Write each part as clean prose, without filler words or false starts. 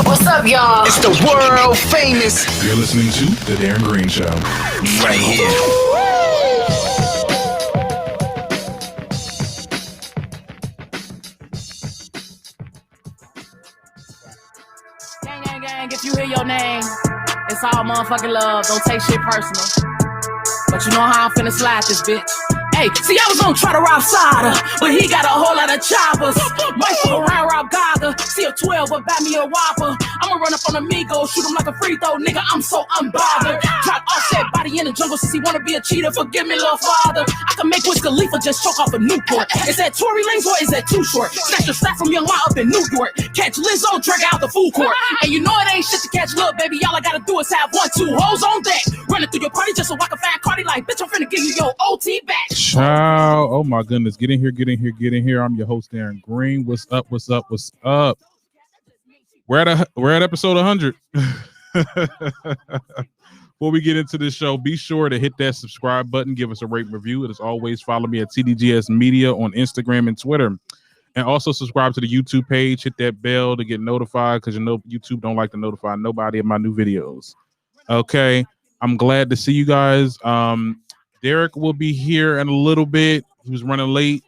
What's up, y'all? It's the world famous. You're listening to The Darren Greene Show. Right here. Gang, gang, gang, if you hear your name, it's all motherfucking love. Don't take shit personal. But you know how I'm finna slide this bitch. Hey, see, I was gonna try to rob Sada, but he got a whole lot of choppers. Might fuck around, rob Gaga. See a 12, but buy me a Whopper. I'ma run up on Amigo, shoot him like a free throw. Nigga, I'm so unbothered. Drop Offset body in the jungle since he wanna be a cheater. Forgive me, little father. I can make Wiz Khalifa just choke off a Newport. Is that Tory Lanez or is that too short? Snatch the strap from Young Ma up in New York. Catch Lizzo, drag out the food court. And you know it ain't shit to catch, little baby. All I gotta do is have 1, 2 hoes on deck. Running through your party just so I can find Cardi like, bitch, I'm finna give you your OT back. Ciao. Oh my goodness. Get in here. I'm your host, Darren Greene. What's up? We're at episode 100. Before we get into this show, be sure to hit that subscribe button. Give us a rate and review. And as always, follow me at TDGS Media on Instagram and Twitter. And also subscribe to the YouTube page. Hit that bell to get notified because you know YouTube don't like to notify nobody of my new videos. Okay. I'm glad to see you guys. Derek will be here in a little bit. He was running late.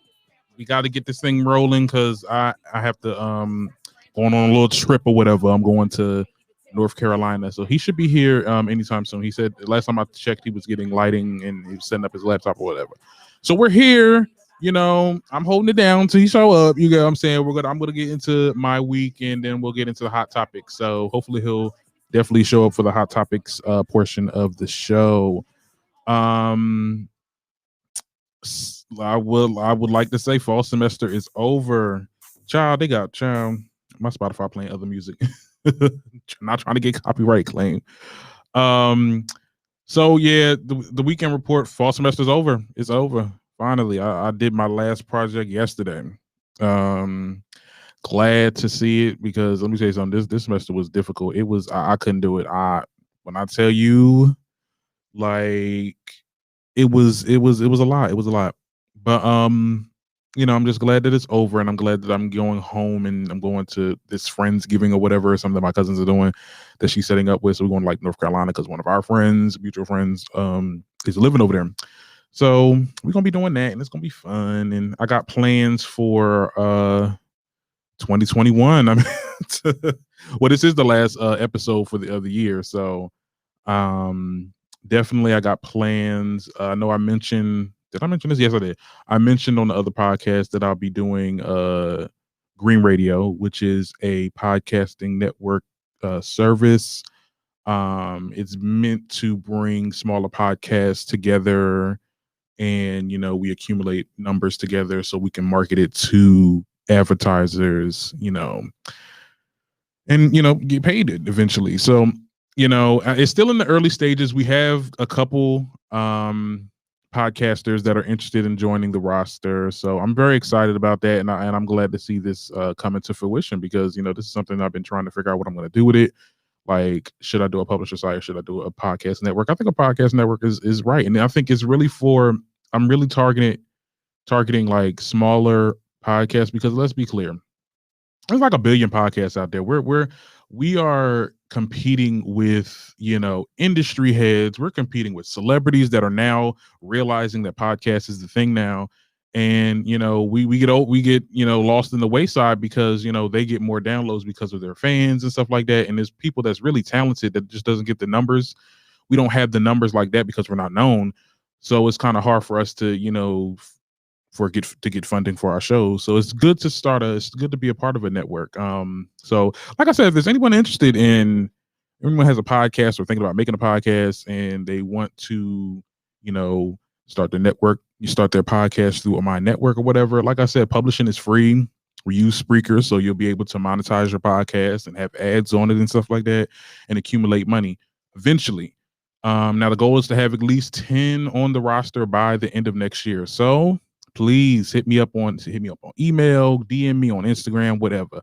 We got to get this thing rolling because I have to going on a little trip or whatever. I'm going to North Carolina, so he should be here anytime soon. He said last time I checked, he was getting lighting and he was setting up his laptop or whatever. So we're here. You know, I'm holding it down until he show up. You get what I'm saying? I'm gonna get into my week and then we'll get into the hot topics. So hopefully he'll definitely show up for the hot topics portion of the show. I would like to say fall semester is over. Child, my Spotify playing other music. Not trying to get copyright claim. So yeah, the weekend report, fall semester is over. It's over. Finally, I did my last project yesterday. Glad to see it because let me tell you something. This semester was difficult. It was I couldn't do it. When I tell you, like it was a lot. It was a lot. But you know, I'm just glad that it's over, and I'm glad that I'm going home and I'm going to this Friendsgiving or whatever, something that my cousins are doing that she's setting up with. So we're going to like North Carolina because one of our friends, mutual friends, is living over there. So we're gonna be doing that, and it's gonna be fun. And I got plans for 2021. I mean, well, this is the last episode for the year, so definitely I got plans. I know I mentioned. Did I mention this? Yes, I did. I mentioned on the other podcast that I'll be doing Green Radio, which is a podcasting network service. It's meant to bring smaller podcasts together, and you know, we accumulate numbers together so we can market it to advertisers, you know, and you know, get paid it eventually. So, you know, it's still in the early stages. We have a couple podcasters that are interested in joining the roster, so I'm very excited about that, and I'm glad to see this come into fruition because you know, this is something I've been trying to figure out what I'm going to do with it. Like, should I do a publisher site or should I do a podcast network? I think a podcast network is right, and I think it's really I'm really targeting like smaller podcasts because let's be clear, there's like a billion podcasts out there. We are competing with, you know, industry heads. We're competing with celebrities that are now realizing that podcast is the thing now. And, you know, we get, you know, lost in the wayside because, you know, they get more downloads because of their fans and stuff like that. And there's people that's really talented that just doesn't get the numbers. We don't have the numbers like that because we're not known. So it's kind of hard for us to, you know, get funding for our shows. So it's good to be a part of a network. So like I said, if there's anyone interested in, anyone has a podcast or thinking about making a podcast and they want to, you know, start their network, you start their podcast through my network or whatever. Like I said, publishing is free. We use Spreaker, so you'll be able to monetize your podcast and have ads on it and stuff like that and accumulate money eventually. Now the goal is to have at least 10 on the roster by the end of next year. So please hit me up on email, DM me on Instagram, whatever,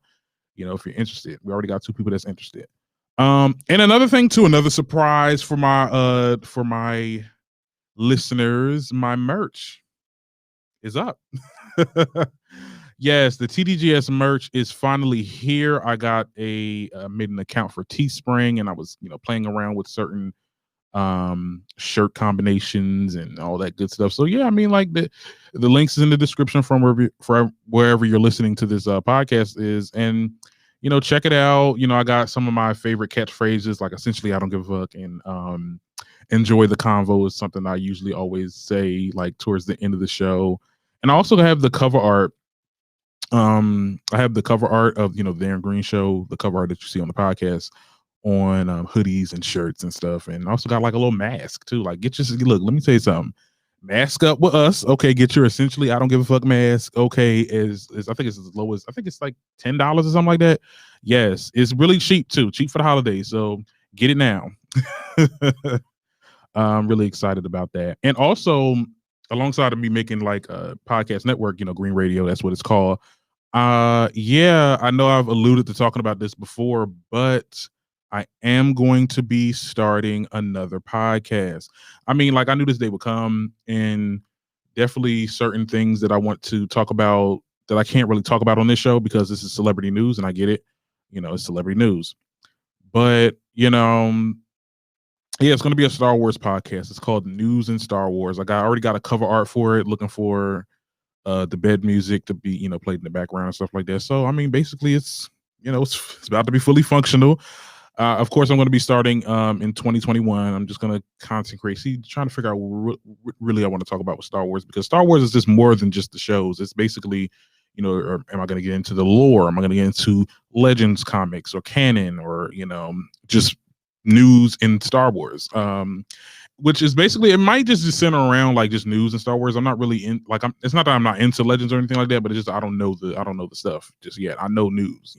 you know, if you're interested. We already got 2 people that's interested. And another thing too, another surprise for my listeners, my merch is up. Yes, the TDGS merch is finally here. I got made an account for Teespring, and I was playing around with certain shirt combinations and all that good stuff. So yeah, I mean, like the links is in the description from wherever you're listening to this podcast is, and check it out. I got some of my favorite catchphrases, like essentially I don't give a fuck, and enjoy the convo is something I usually always say like towards the end of the show. And I also have the cover art. I have the cover art of the Darren Greene show, the cover art that you see on the podcast, on hoodies and shirts and stuff, and also got like a little mask too. Like, look. Let me tell you something. Mask up with us, okay? Get your essentially I don't give a fuck mask, okay? Is I think it's as low as it's like $10 or something like that. Yes, it's really cheap too, cheap for the holidays. So get it now. I'm really excited about that, and also alongside of me making like a podcast network, Green Radio, that's what it's called. Yeah, I know I've alluded to talking about this before, but I am going to be starting another podcast. I mean, like, I knew this day would come, and definitely certain things that I want to talk about that I can't really talk about on this show because this is celebrity news, and I get it. It's celebrity news. But, yeah, it's going to be a Star Wars podcast. It's called News and Star Wars. I already got a cover art for it, looking for the bed music to be, played in the background and stuff like that. So, I mean, basically it's about to be fully functional. Of course, I'm going to be starting in 2021. I'm just going to concentrate, trying to figure out what really I want to talk about with Star Wars, because Star Wars is just more than just the shows. It's basically, or am I going to get into the lore? Am I going to get into Legends comics or canon, or, just news in Star Wars? Which is basically, it might just center around like just news in Star Wars. I'm not really in, like, it's not that I'm not into Legends or anything like that, but it's just I don't know the stuff just yet. I know news.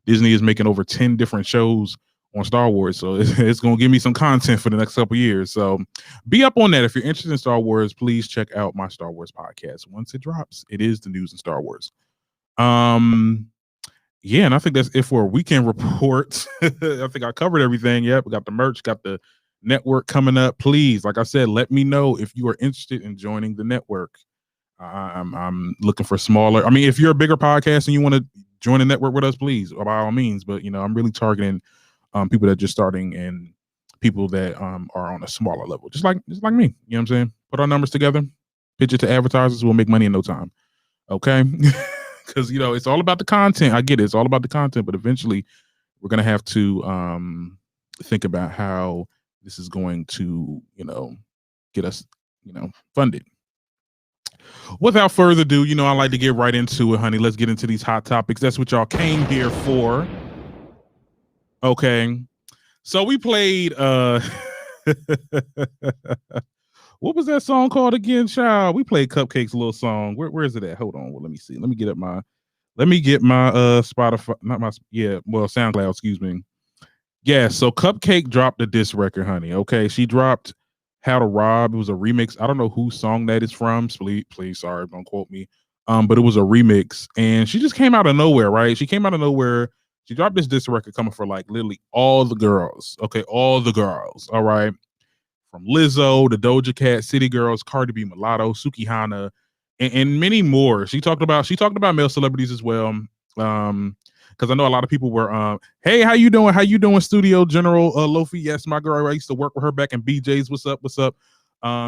Disney is making over 10 different shows on Star Wars, so it's going to give me some content for the next couple years. So be up on that. If you're interested in Star Wars, please check out my Star Wars podcast once it drops. It is the News in Star Wars. Yeah, and I think that's it for a weekend report. I think I covered everything. Yep, we got the merch, got the network coming up. Please, like I said, let me know if you are interested in joining the network. I'm looking for smaller. I mean, if you're a bigger podcast and you want to join the network with us, please, by all means. But I'm really targeting people that are just starting and people that are on a smaller level, just like me. You know what I'm saying? Put our numbers together, pitch it to advertisers. We'll make money in no time. Okay. Because it's all about the content. I get it. It's all about the content, but eventually we're gonna have to think about how this is going to get us funded. Without further ado, I like to get right into it, honey. Let's get into these hot topics. That's what y'all came here for. Okay, so we played what was that song called again, child? We played Cupcake's little song. Where is it at? Hold on. Well, let me see. Let me get my Spotify, SoundCloud, excuse me. Yeah, so Cupcake dropped a diss record, honey. Okay, she dropped How to Rob. It was a remix. I don't know whose song that is from. Please, sorry, don't quote me. But it was a remix, and she just came out of nowhere, right? She came out of nowhere. She dropped this diss record coming for like literally all the girls. Okay, all the girls. All right. From Lizzo, the Doja Cat, City Girls, Cardi B, Mulatto, Sukihana, and many more. She talked about male celebrities as well. Because I know a lot of people were, hey, how you doing? How you doing, Studio General Lofi? Yes, my girl. I used to work with her back in BJ's. What's up? What's up?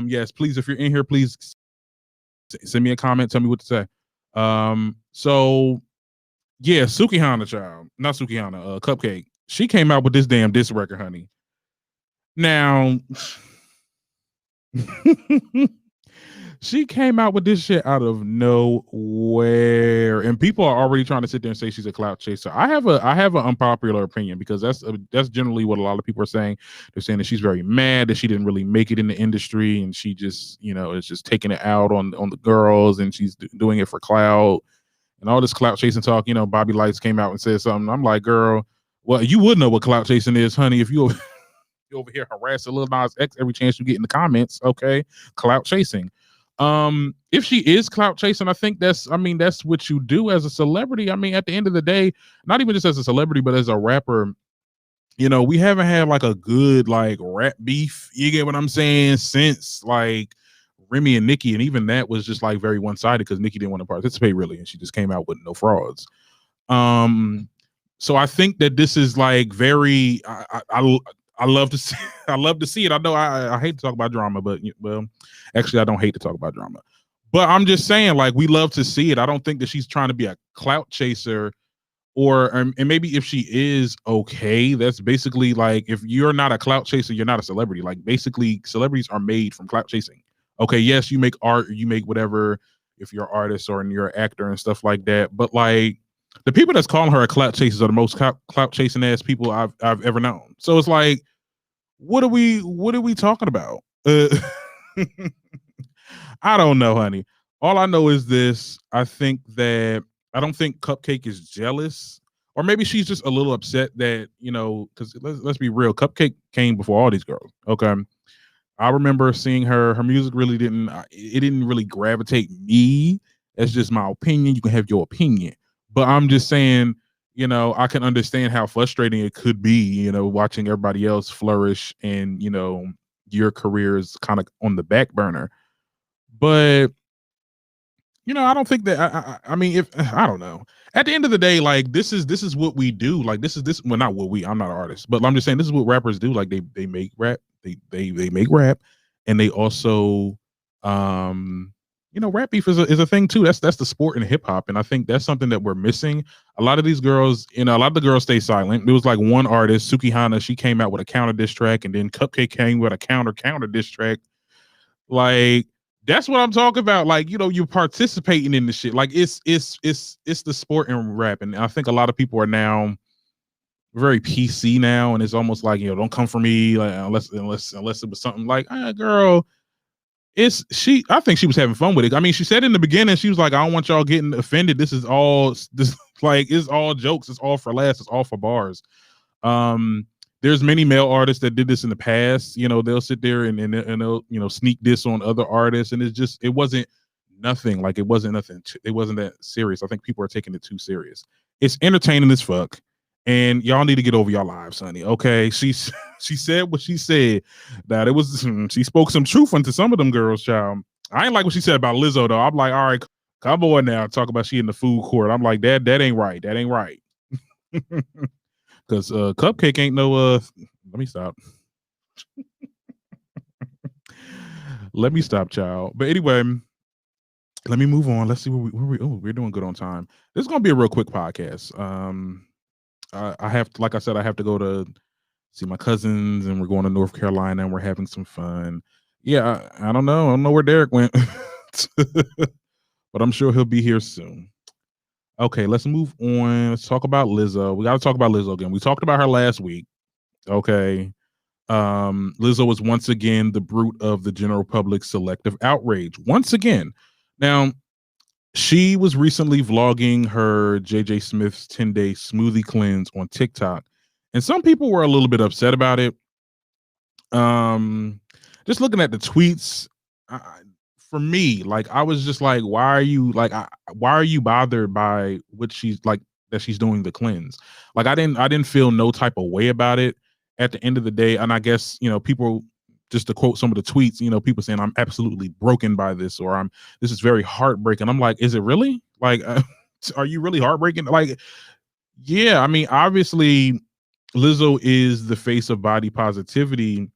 Yes, please, if you're in here, please send me a comment. Tell me what to say. So yeah, Sukihana, child, not Sukihana, Cupcake. She came out with this damn diss record, honey. Now. She came out with this shit out of nowhere, and people are already trying to sit there and say she's a clout chaser. I have an unpopular opinion, because that's generally what a lot of people are saying. They're saying that she's very mad that she didn't really make it in the industry, and she just is just taking it out on the girls, and she's doing it for clout and all this clout chasing talk. Bobby Lights came out and said something. I'm like, girl, well, you would know what clout chasing is, honey, if you over here harassing Lil Nas X every chance you get in the comments. Okay, clout chasing. If she is clout chasing, I think that's what you do as a celebrity. I mean, at the end of the day, not even just as a celebrity, but as a rapper, we haven't had like a good like rap beef. You get what I'm saying? Since like Remy and Nicki, and even that was just like very one sided because Nicki didn't want to participate really, and she just came out with no frauds. So I think that this is like very. I love to see. I love to see it. I know I hate to talk about drama, but well, actually, I don't hate to talk about drama. But I'm just saying, like, we love to see it. I don't think that she's trying to be a clout chaser, and maybe if she is, okay, that's basically like, if you're not a clout chaser, you're not a celebrity. Like, basically, celebrities are made from clout chasing. Okay, yes, you make art, you make whatever, if you're an artist or you're an actor and stuff like that. But like, the people that's calling her a clout chaser are the most clout chasing ass people I've ever known. So it's like, what are we talking about? I don't know, honey. All I know is this. I don't think Cupcake is jealous, or maybe she's just a little upset that, because let's be real, Cupcake came before all these girls. Okay. I remember seeing her music really didn't really gravitate me. That's just my opinion. You can have your opinion, but I'm just saying, I can understand how frustrating it could be, watching everybody else flourish and, your career is kind of on the back burner. But I don't think that. I mean, if I don't know. At the end of the day, like, this is what we do. Like, this. Well, not what we. I'm not an artist, but I'm just saying this is what rappers do. Like, they make rap. They make rap, and they also, rap beef is a thing too. That's the sport in hip hop, and I think that's something that we're missing. A lot of these girls, a lot of the girls stay silent. There was like one artist, Suki Hana. She came out with a counter diss track, and then Cupcake came with a counter diss track. Like, that's what I'm talking about. Like, you're participating in the shit. Like, it's the sport in rap, and I think a lot of people are now very PC now, and it's almost like, don't come for me, like, unless it was something like, girl, I think she was having fun with it. I mean, she said in the beginning, she was like, I don't want y'all getting offended. This like, it's all jokes. It's all for laughs. It's all for bars. There's many male artists that did this in the past. They'll sit there and they'll sneak diss on other artists, and it wasn't nothing. Like, it wasn't nothing. It wasn't that serious. I think people are taking it too serious. It's entertaining as fuck, and y'all need to get over your lives, honey. Okay, she said what she said. That it was she spoke some truth into some of them girls, child. I ain't like what she said about Lizzo though. I'm like, all right, come on now, talk about she in the food court. I'm like, that ain't right. That ain't right. Because Cupcake ain't no let me stop. Let me stop, child. But anyway, let me move on. Let's see we're doing good on time. This is gonna be a real quick podcast. I have, like I said, I have to go to see my cousins, and we're going to North Carolina, and we're having some fun. Yeah, I don't know where Derek went, but I'm sure he'll be here soon. Okay, let's move on. Let's talk about Lizzo. We got to talk about Lizzo again. We talked about her last week. Okay. Lizzo was once again the brute of the general public's selective outrage. Once again. Now, she was recently vlogging her JJ Smith's 10-day smoothie cleanse on TikTok. And some people were a little bit upset about it. Just looking at the tweets, for me, like, I was just like, why are you bothered by what she's like, that she's doing the cleanse? Like, I didn't feel no type of way about it at the end of the day. And I guess, people, just to quote some of the tweets, people saying, I'm absolutely broken by this, or this is very heartbreaking. I'm like, is it really? Like, are you really heartbreaking? Like, yeah, I mean, obviously Lizzo is the face of body positivity.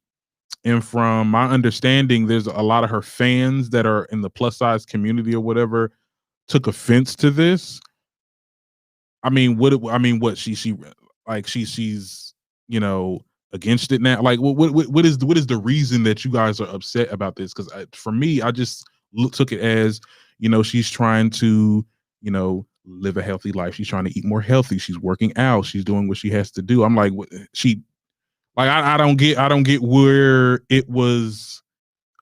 And from my understanding, there's a lot of her fans that are in the plus size community or whatever took offense to this. I mean, what she's against it now. Like, what is the reason that you guys are upset about this? Because for me, I just took it as, she's trying to, live a healthy life. She's trying to eat more healthy. She's working out. She's doing what she has to do. I'm like, I don't get where it was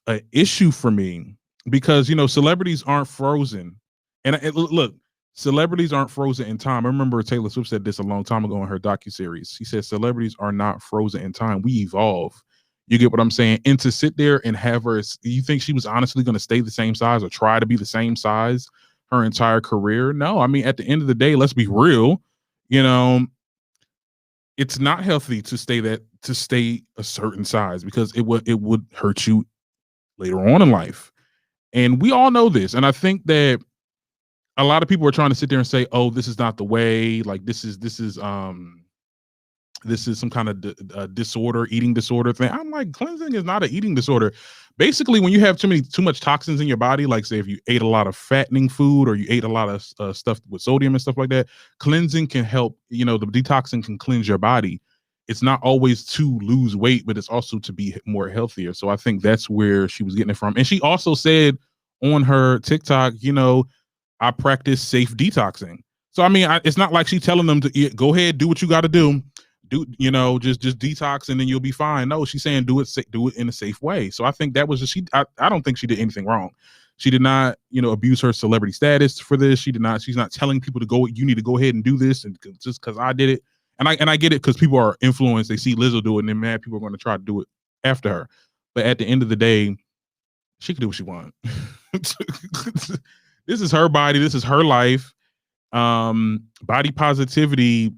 an issue for me, because celebrities aren't frozen, and look, celebrities aren't frozen in time. I remember Taylor Swift said this a long time ago in her docuseries. She said celebrities are not frozen in time. We evolve. You get what I'm saying? And to sit there and have her, you think she was honestly going to stay the same size or try to be the same size her entire career? No. I mean, at the end of the day, let's be real. It's not healthy to stay a certain size, because it would hurt you later on in life. And we all know this. And I think that a lot of people are trying to sit there and say, "Oh, this is not the way. Like this is some kind of disorder, eating disorder thing." I'm like, cleansing is not an eating disorder. Basically, when you have too much toxins in your body, like say if you ate a lot of fattening food or you ate a lot of stuff with sodium and stuff like that, cleansing can help. The detoxing can cleanse your body. It's not always to lose weight, but it's also to be more healthier. So I think that's where she was getting it from. And she also said on her TikTok, I practice safe detoxing. So I mean, it's not like she's telling them to go ahead, do what you got to do, just detox and then you'll be fine. No, she's saying do it in a safe way. So I think that was just I don't think she did anything wrong. She did not, abuse her celebrity status for this. She's not telling people to go. You need to go ahead and do this, and just because I did it, and I get it because people are influenced. They see Lizzo do it, and then mad people are going to try to do it after her. But at the end of the day, she can do what she wants. This is her body. This is her life. Body positivity,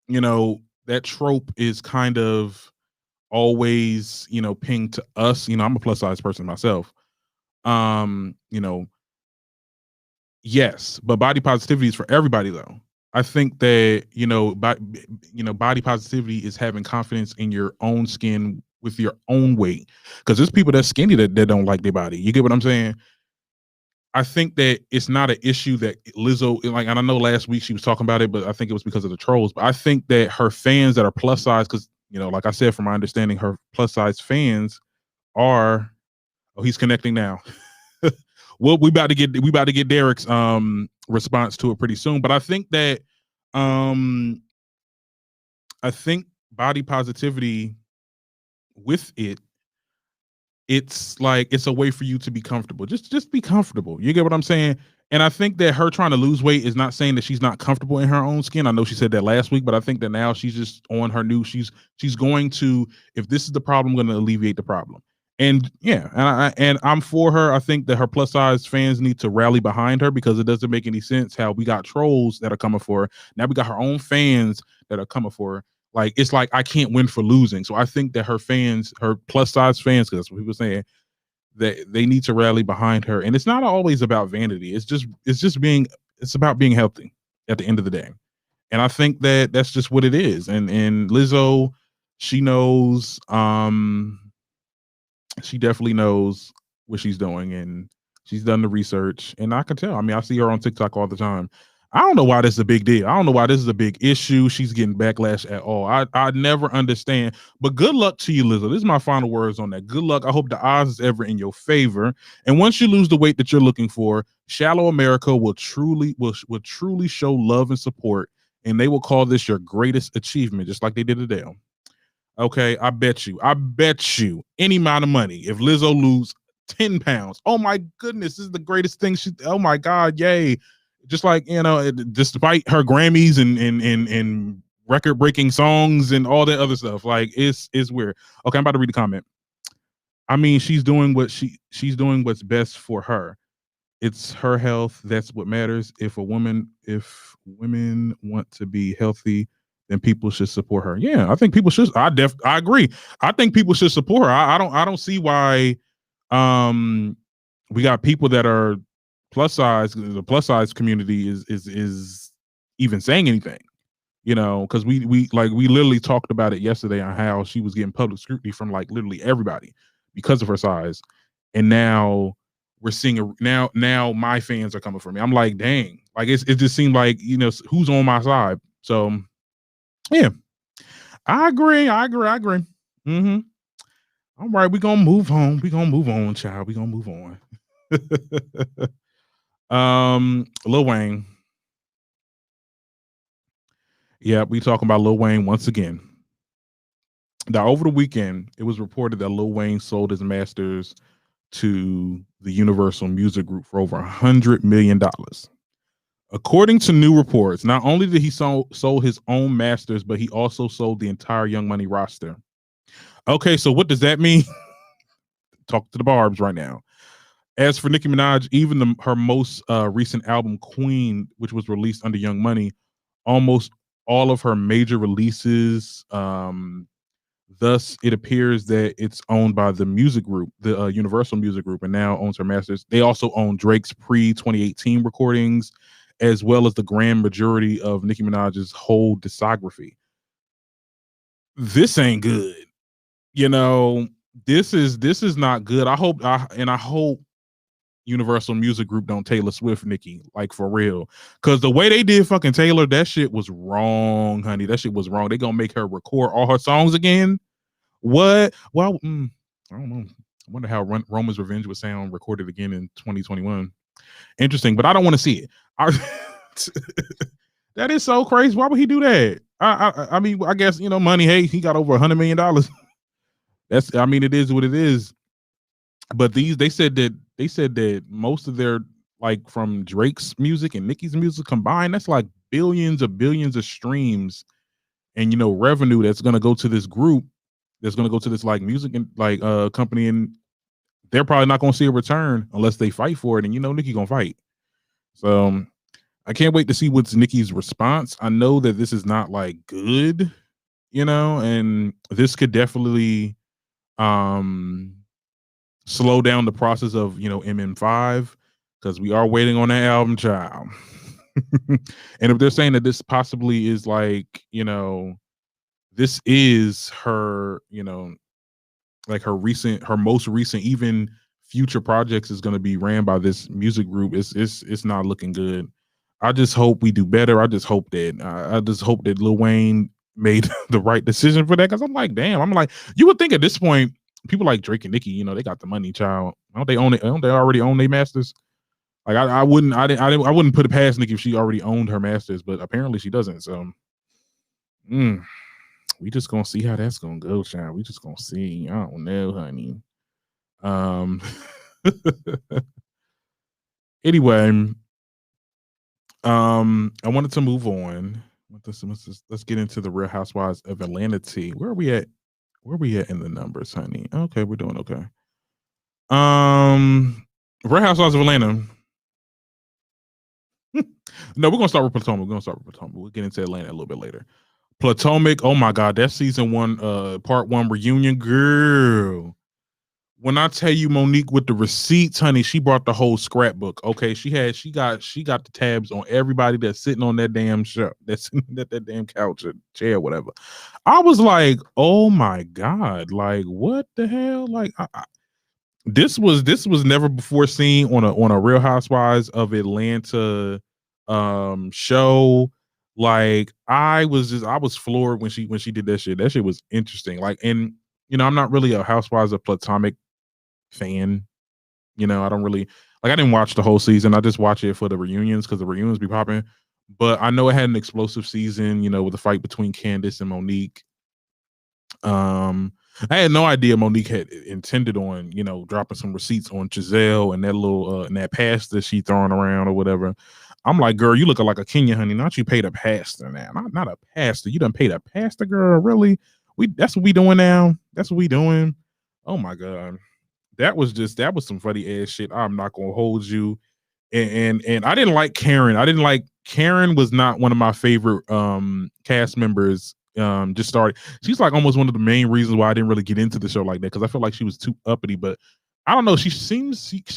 that trope is kind of always, pinged to us. I'm a plus size person myself. Yes, but body positivity is for everybody though. I think that, body positivity is having confidence in your own skin with your own weight. Because there's people that's skinny that don't like their body. You get what I'm saying? I think that it's not an issue that Lizzo, and I know last week she was talking about it, but I think it was because of the trolls. But I think that her fans that are plus size, because, like I said, from my understanding, her plus size fans are, he's connecting now. Well, we about to get Derek's response to it pretty soon. But I think that body positivity with it's like it's a way for you to be comfortable. Just be comfortable. You get what I'm saying? And I think that her trying to lose weight is not saying that she's not comfortable in her own skin. I know she said that last week, but I think that now she's just on her new. She's going to, if this is the problem, I'm going to alleviate the problem. And yeah, and I'm for her. I think that her plus size fans need to rally behind her because it doesn't make any sense how we got trolls that are coming for her. Now we got her own fans that are coming for her. Like, it's like I can't win for losing. So I think that her fans, her plus size fans, because that's what people are saying, that they need to rally behind her. And it's not always about vanity. It's about being healthy at the end of the day. And I think that that's just what it is. And Lizzo, she knows, she definitely knows what she's doing, and she's done the research. And I can tell. I mean, I see her on TikTok all the time. I don't know why this is a big deal. I don't know why this is a big issue. She's getting backlash at all. I never understand. But good luck to you, Lizzo. This is my final words on that. Good luck. I hope the odds is ever in your favor. And once you lose the weight that you're looking for, Shallow America will truly show love and support, and they will call this your greatest achievement, just like they did Adele. Okay, I bet you any amount of money if Lizzo lose 10 pounds. Oh my goodness, this is the greatest thing. Oh my God, yay. Just like, despite her Grammys and record-breaking songs and all that other stuff, like it's weird. Okay, I'm about to read the comment. I mean, she's doing what's best for her. It's her health. That's what matters. If women want to be healthy, then people should support her. Yeah, I think people should. I agree. I think people should support her. I don't see why we got people that are plus size. The plus size community is even saying anything, because we literally talked about it yesterday on how she was getting public scrutiny from like literally everybody because of her size. And now we're seeing now my fans are coming for me. I'm like, dang, like it just seemed like, who's on my side. So yeah, I agree. Mm-hmm. All right, we're gonna move on. Child. We're gonna move on. Lil Wayne. Yeah, we talking about Lil Wayne once again. Now, over the weekend, it was reported that Lil Wayne sold his masters to the Universal Music Group for over $100 million. According to new reports, not only did he sold his own masters, but he also sold the entire Young Money roster. Okay, so what does that mean? Talk to the Barbs right now. As for Nicki Minaj, even her most recent album, Queen, which was released under Young Money, almost all of her major releases Thus, it appears that it's owned by the music group, the Universal Music Group, and now owns her masters. They also own Drake's pre-2018 recordings, as well as the grand majority of Nicki Minaj's whole discography. This ain't good. You know, this is not good. I hope Universal Music Group don't Taylor Swift Nicki, like for real. Cause the way they did fucking Taylor, that shit was wrong, honey. That shit was wrong. They gonna make her record all her songs again. What? Well, I don't know. I wonder how Roma's Revenge would sound recorded again in 2021. Interesting, but I don't want to see it. That is so crazy. Why would he do that? I mean, I guess, you know, money. Hey, he got over $100 million. That's, I mean, it is what it is. But they said that most of their, like, from Drake's music and Nicki's music combined, that's like billions of streams and, you know, revenue that's gonna go to this group, that's gonna go to this like music and like company, and they're probably not gonna see a return unless they fight for it. And you know, Nicki gonna fight. So I can't wait to see what's Nicki's response. I know that this is not like good, you know, and this could definitely slow down the process of, you know, MM5, because we are waiting on that album, child. And if they're saying that this possibly is like, you know, this is her, you know, like her most recent, even future projects is going to be ran by this music group, it's not looking good. I just hope we do better. I just hope that Lil Wayne made the right decision for that, because I'm like, damn, I'm like, you would think at this point people like Drake and Nicki, you know, they got the money, child. Don't they own it? Don't they already own their masters? Like I wouldn't put it past Nicki if she already owned her masters, but apparently she doesn't. So we just gonna see how that's gonna go, child. We just gonna see. I don't know, honey. Anyway, I wanted to move on. Let's get into the Real Housewives of Atlanta tea. Where are we at? Where are we at in the numbers, honey? Okay, we're doing okay. Real Housewives of Atlanta. No, we're gonna start with Potomac. We'll get into Atlanta a little bit later. Potomac, oh my God, that season 1, part 1 reunion, girl. When I tell you Monique with the receipts, honey, she brought the whole scrapbook. Okay, she got the tabs on everybody that's sitting on that damn show, that's sitting at that damn couch or chair, whatever. I was like, oh my God, like what the hell? Like this was never before seen on a Real Housewives of Atlanta show. Like I was floored when she did that shit. That shit was interesting. Like, and you know, I'm not really a Housewives of Potomac fan. You know, I don't really like, I didn't watch the whole season. I just watch it for the reunions because the reunions be popping. But I know it had an explosive season, you know, with the fight between Candace and Monique. I had no idea Monique had intended on, you know, dropping some receipts on Giselle and that little and that pasta she throwing around or whatever. I'm like, girl, you looking like a Kenya, honey. Not you paid a pastor now. Not a pastor. You done paid a pastor, girl. Really? That's what we doing now. That's what we doing. Oh my God. That was some funny ass shit. I'm not gonna hold you. And I didn't like Karen. Karen was not one of my favorite cast members. Just started. She's like almost one of the main reasons why I didn't really get into the show like that, because I felt like she was too uppity. But I don't know. She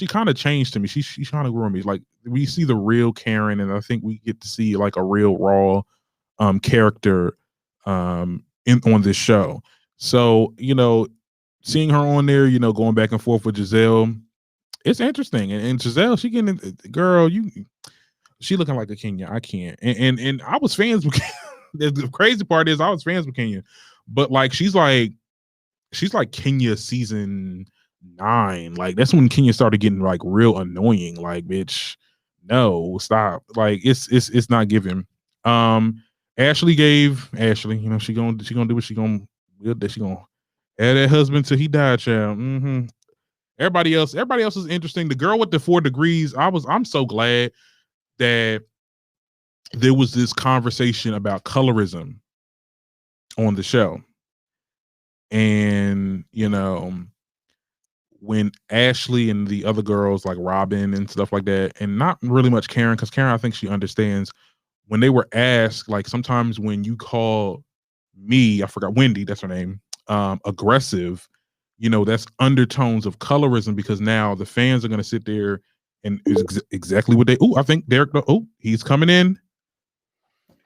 kind of changed to me. She kind of grew on me. Like we see the real Karen, and I think we get to see like a real raw character on this show. So, you know, seeing her on there, you know, going back and forth with Giselle, it's interesting. And Giselle, she getting, girl, she looking like a Kenya. I can't. And I was fans with the crazy part is I was fans with Kenya, but like she's like Kenya season 9. Like that's when Kenya started getting like real annoying. Like, bitch, no, stop. Like it's not giving. Ashley, you know, she gonna do what she gonna have that husband till he died, child. Everybody else is interesting. The girl with the 4 degrees, I'm so glad that there was this conversation about colorism on the show. And, you know, when Ashley and the other girls like Robin and stuff like that, and not really much Karen, because Karen, I think she understands, when they were asked, like sometimes when you call me, I forgot, Wendy, that's her name, aggressive, you know, that's undertones of colorism, because now the fans are going to sit there and exactly what they. Oh, I think Derek. Oh, he's coming in.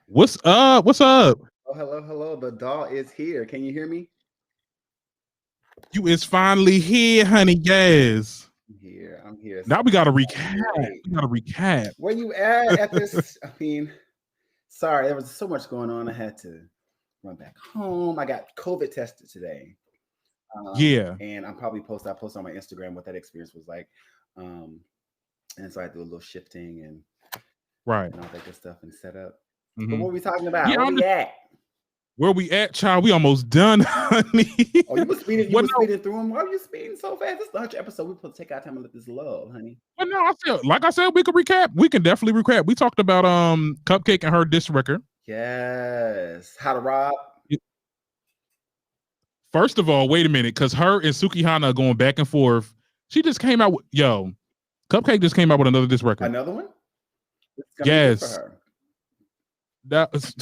What's up? What's up? Oh, hello. The doll is here. Can you hear me? You is finally here, honey. Yes. I'm here. Now we got to recap. We got to recap. Where you at this? I mean, sorry, there was so much going on. I had to run back home. I got COVID tested today. Yeah. And I posted on my Instagram what that experience was like. And so I had to do a little shifting and right and all that good stuff and set up. Mm-hmm. But what are we talking about? Yeah, Where we at? Where we at, child? We almost done, honey. Oh, you were speeding. Speeding through them. Why are you speeding so fast? This is the 100th episode. We put take our time and let this love, honey. Well, no, I said, we could recap. We can definitely recap. We talked about Cupcake and her diss record. Yes. How to rob. First of all, wait a minute, because her and Sukihana are going back and forth. She just came out with Cupcake just came out with another diss record. Another one? Yes. For her. That was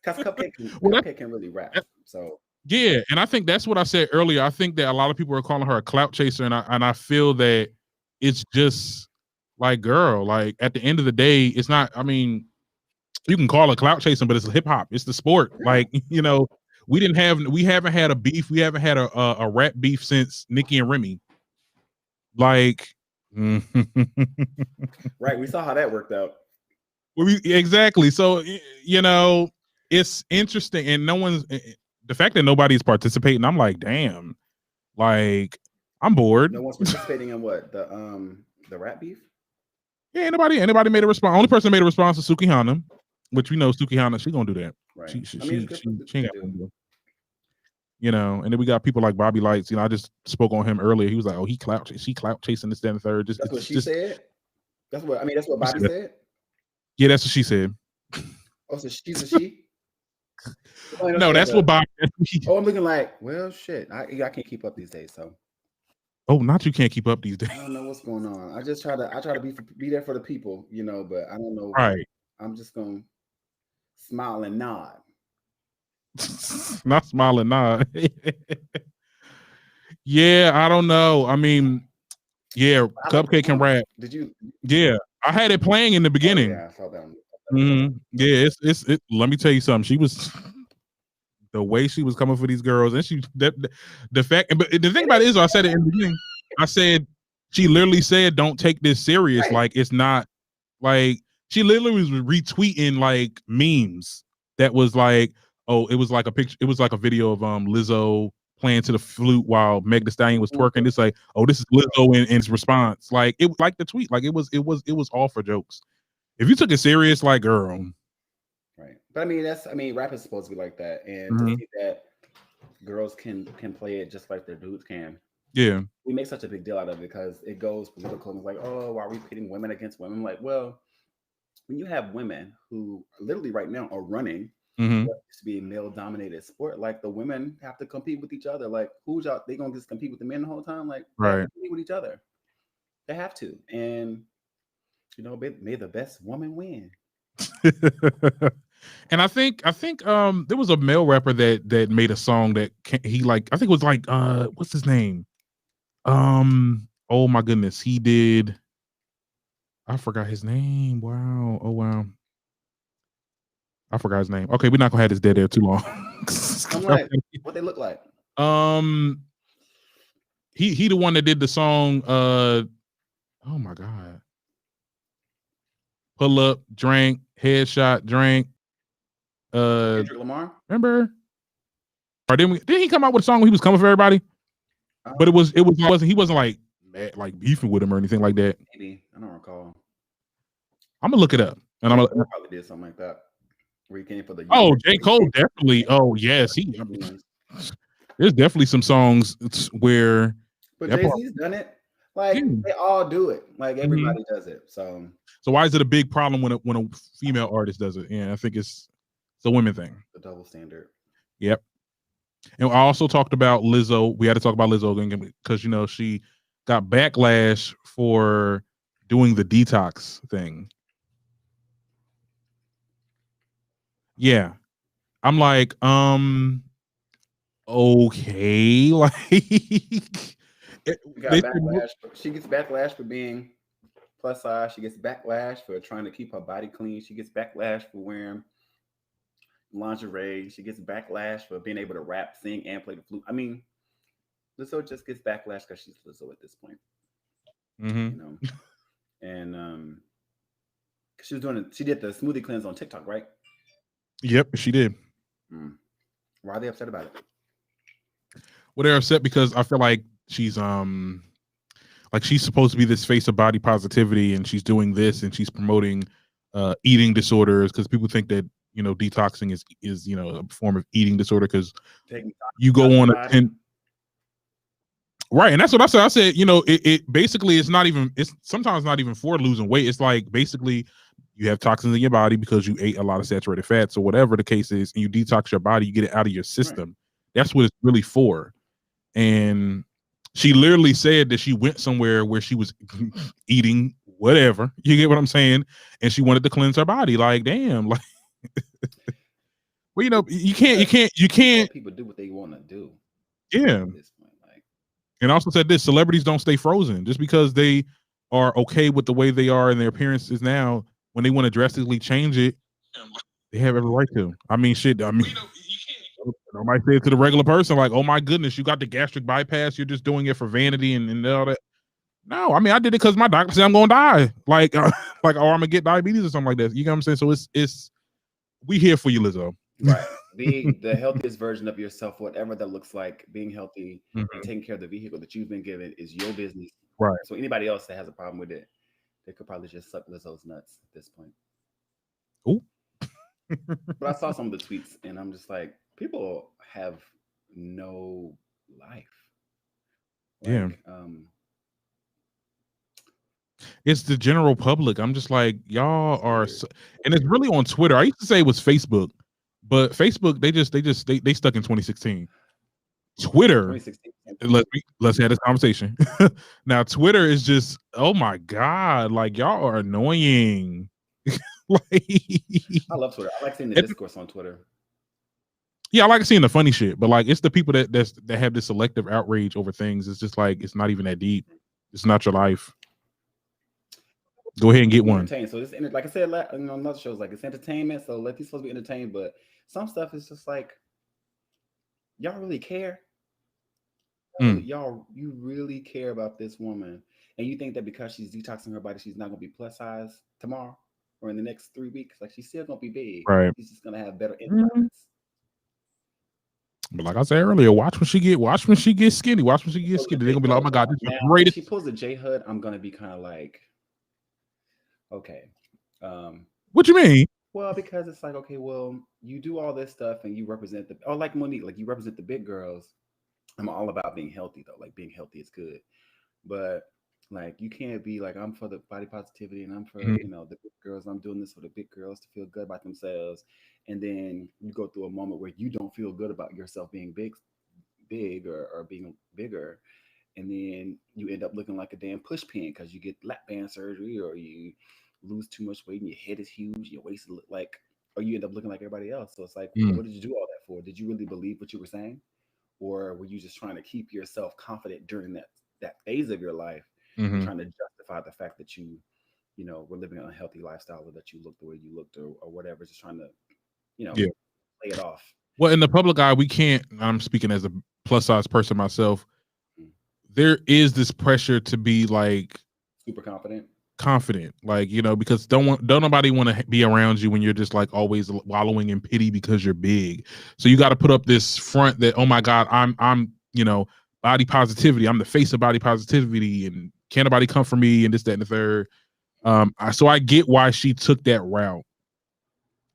because Cupcake can really rap. So yeah, and I think that's what I said earlier. I think that a lot of people are calling her a clout chaser, and I feel that it's just like, girl, like at the end of the day, it's not. I mean, you can call it clout chasing, but it's hip hop. It's the sport. Like, you know, we haven't had a beef. We haven't had a rap beef since Nicki and Remy. Like, right. We saw how that worked out. Exactly. So, you know, it's interesting, and the fact that nobody's participating, I'm like, damn, like, I'm bored. No one's participating in what? The rap beef? Yeah, anybody made a response. Only person that made a response to Sukihana, which we know Sukihana, she gonna do that. Right. She ain't gonna do it. You know, and then we got people like Bobby Lights. You know, I just spoke on him earlier. He was like, "Oh, she clout chasing this, that, and the third." That's what she said. That's what Bobby said. Yeah, that's what she said. Oh, so she's a she? No, that's what Bobby. Oh, I'm looking like, well, shit. I can't keep up these days, so. Oh, not you can't keep up these days. I don't know what's going on. I try to be there for the people, you know, but I don't know. Right. I'm just gonna smile and nod. Not smile and nod. Yeah, I don't know. I mean, yeah, Cupcake can rap. Did you? Yeah, I had it playing in the beginning. Oh, yeah, I saw that one. Mm-hmm. Yeah, it's. Let me tell you something. She was the way she was coming for these girls, and the fact. But the thing about it is, I said it in the beginning. I said she literally said, "Don't take this serious." Right. Like, it's not like she literally was retweeting like memes that was like, oh, it was like a picture. It was like a video of Lizzo playing to the flute while Meg Thee Stallion was twerking. It's like, oh, this is Lizzo in its response. Like, it like the tweet. Like, it was all for jokes. If you took it serious, like, girl. Right. But I mean, rap is supposed to be like that. And to see that girls can play it just like their dudes can. Yeah. We make such a big deal out of it because it goes political and it's like, oh, why are we pitting women against women? I'm like, well, when you have women who literally right now are running what used to be a male-dominated sport, like the women have to compete with each other. Like, who's out? They gonna just compete with the men the whole time? Like, right? Compete with each other. They have to, and you know, may the best woman win. And I think there was a male rapper that made a song that he like. I think it was like what's his name? Oh my goodness, he did. I forgot his name. Wow. Oh wow. I forgot his name. Okay, we're not gonna have this dead air too long. I'm like, what they look like? He the one that did the song. Oh my god. Pull up, drink, headshot, drink. Kendrick Lamar. Remember? Or didn't he come out with a song when he was coming for everybody? But he wasn't like mad, like beefing with him or anything like that. Maybe I don't recall. I'm gonna look it up, and I'm gonna probably did something like that. Where he came for the J. Cole definitely. Oh yes, there's definitely some songs where. But Jay-Z's done it. Like they all do it. Like everybody does it. So why is it a big problem when a female artist does it? Yeah, I think it's a women thing. The double standard. Yep. And I also talked about Lizzo. We had to talk about Lizzo again because, you know, she got backlash for doing the detox thing. Yeah. I'm like, okay, like She gets backlash for being plus size. She gets backlash for trying to keep her body clean. She gets backlash for wearing lingerie. She gets backlash for being able to rap, sing, and play the flute. I mean, Lizzo just gets backlash because she's Lizzo at this point. You know, and she did the smoothie cleanse on TikTok, right? Yep, she did. Why are they upset about it? Well, they're upset because I feel like she's supposed to be this face of body positivity, and she's doing this, and she's promoting eating disorders because people think that detoxing is a form of eating disorder because you go on a right, and that's what I said. I said it basically it's sometimes not even for losing weight. It's like basically you have toxins in your body because you ate a lot of saturated fats or whatever the case is, and you detox your body, you get it out of your system. Right. That's what it's really for. And she literally said that she went somewhere where she was eating whatever. You get what I'm saying? And she wanted to cleanse her body. Like, damn, like, well, you can't. People do what they want to do. Yeah. And also said this: celebrities don't stay frozen just because they are okay with the way they are and their appearance is now. When they want to drastically change it, they have every right to. I mean, shit. I mean, I might say it to the regular person, like, "Oh my goodness, you got the gastric bypass. You're just doing it for vanity and all that." No, I mean, I did it because my doctor said I'm gonna die, like, or I'm gonna get diabetes or something like that. You know what I'm saying? So it's we here for you, Lizzo. Right. Being the healthiest version of yourself, whatever that looks like, being healthy and taking care of the vehicle that you've been given is your business. Right. So anybody else that has a problem with it, they could probably just suck Lizzo's nuts at this point. Ooh. But I saw some of the tweets and I'm just like, people have no life. Like, yeah. It's the general public. I'm just like, y'all are, and it's really on Twitter. I used to say it was Facebook, but Facebook they stuck in 2016. Twitter, 2016. Let's have this conversation. Now Twitter is just, oh my god, like y'all are annoying. Like, I love Twitter. I like seeing the discourse on Twitter. Yeah, I like seeing the funny shit, but like it's the people that have this selective outrage over things. It's just like it's not even that deep. It's not your life. Go ahead and get one. So this, like I said, on other shows, like it's entertainment. So let these supposed to be entertained, but some stuff is just like, y'all really care. Y'all, you really care about this woman, and you think that because she's detoxing her body, she's not gonna be plus size tomorrow or in the next 3 weeks. Like she's still gonna be big. Right. She's just gonna have better insights. But like I said earlier, watch when she gets skinny. Watch when she gets skinny. They're gonna be like, oh my god, this is great. If she pulls a J Hud, I'm gonna be kind of like, okay. What you mean? Well, because it's like, okay, well, you do all this stuff and you represent like Monique, like you represent the big girls. I'm all about being healthy though. Like being healthy is good. But like you can't be like, I'm for the body positivity and I'm for the big girls. I'm doing this for the big girls to feel good about themselves. And then you go through a moment where you don't feel good about yourself being big or being bigger. And then you end up looking like a damn push pin because you get lap band surgery or you lose too much weight and your head is huge, your waist look like, or you end up looking like everybody else. So it's like, what did you do all that for? Did you really believe what you were saying? Or were you just trying to keep yourself confident during that phase of your life, trying to justify the fact that you were living an unhealthy lifestyle or that you looked the way you looked or whatever, just trying to, play it off. Well, in the public eye, we can't, I'm speaking as a plus size person myself, there is this pressure to be like super confident, like, because don't nobody want to be around you when you're just like always wallowing in pity because you're big. So you got to put up this front that, oh my god, I'm body positivity, I'm the face of body positivity and can't nobody come for me and this, that, and the third. So I get why she took that route,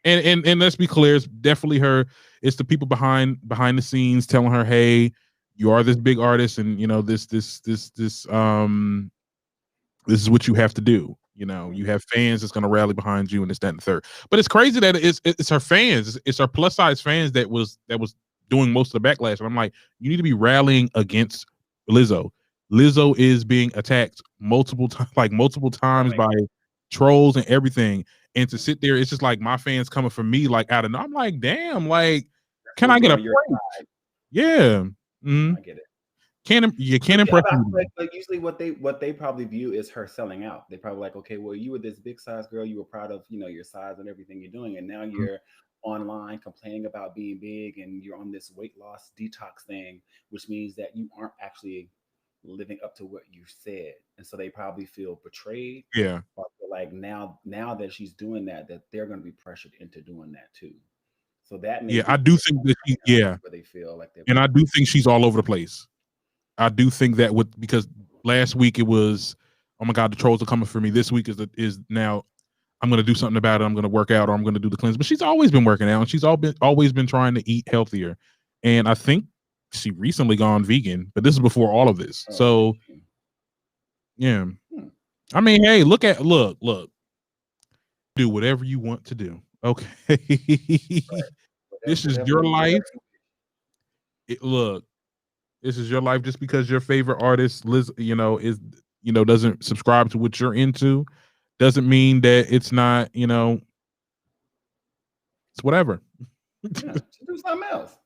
and let's be clear, it's definitely her. It's the people behind the scenes telling her, hey, you are this big artist and this is what you have to do. You have fans that's going to rally behind you and this, that, and the third. But it's crazy that it's her fans. It's her plus size fans that was doing most of the backlash. And I'm like, you need to be rallying against Lizzo. Lizzo is being attacked multiple times by trolls and everything. And to sit there, it's just like my fans coming for me, like out of, I'm like, damn, like, can I get a break? Yeah. I get it. You can't impress me. But usually what they probably view is her selling out. They probably like, okay, well, you were this big size girl, you were proud of your size and everything you're doing, and now you're online complaining about being big, and you're on this weight loss detox thing, which means that you aren't actually living up to what you said, and so they probably feel betrayed. Yeah. Or feel like now that she's doing that they're going to be pressured into doing that too. So that may I do think that where they feel like and I do think she's all over the place. I do think that because last week it was, oh my God, the trolls are coming for me. This week is now I'm going to do something about it. I'm going to work out, or I'm going to do the cleanse. But she's always been working out, and she's always been trying to eat healthier. And I think she recently gone vegan, but this is before all of this. So yeah, I mean, hey, look. Do whatever you want to do. Okay. Right. This is your life. This is your life. Just because your favorite artist, Liz, doesn't subscribe to what you're into, doesn't mean that it's not, it's whatever. Yeah, do something else.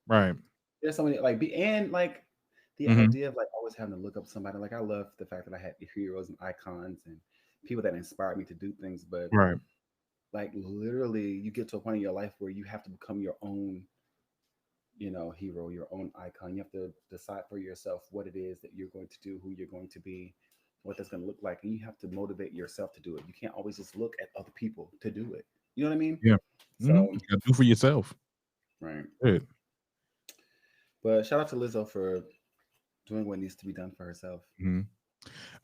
Right. There's so many the idea of always having to look up somebody. Like, I love the fact that I had heroes and icons and people that inspired me to do things, but right. Like, literally, you get to a point in your life where you have to become your own, hero, your own icon. You have to decide for yourself what it is that you're going to do, who you're going to be, what that's going to look like. And you have to motivate yourself to do it. You can't always just look at other people to do it. You know what I mean? Yeah. So you gotta do for yourself. Right. Good. But shout out to Lizzo for doing what needs to be done for herself. Mm-hmm.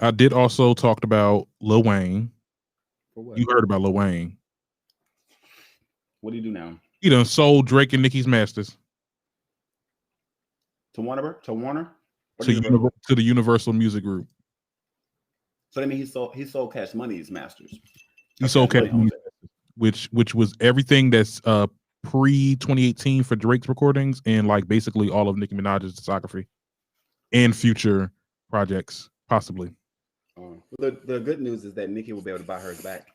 I did also talk about Lil Wayne. For what? You heard about Lil Wayne. What do you do now? He done sold Drake and Nicki's masters. To Warner? To the Universal Music Group. So I mean, he sold Cash Money's masters. He sold Cash Money, which was everything that's pre 2018 for Drake's recordings, and basically all of Nicki Minaj's discography and future projects, possibly. The good news is that Nicki will be able to buy hers back.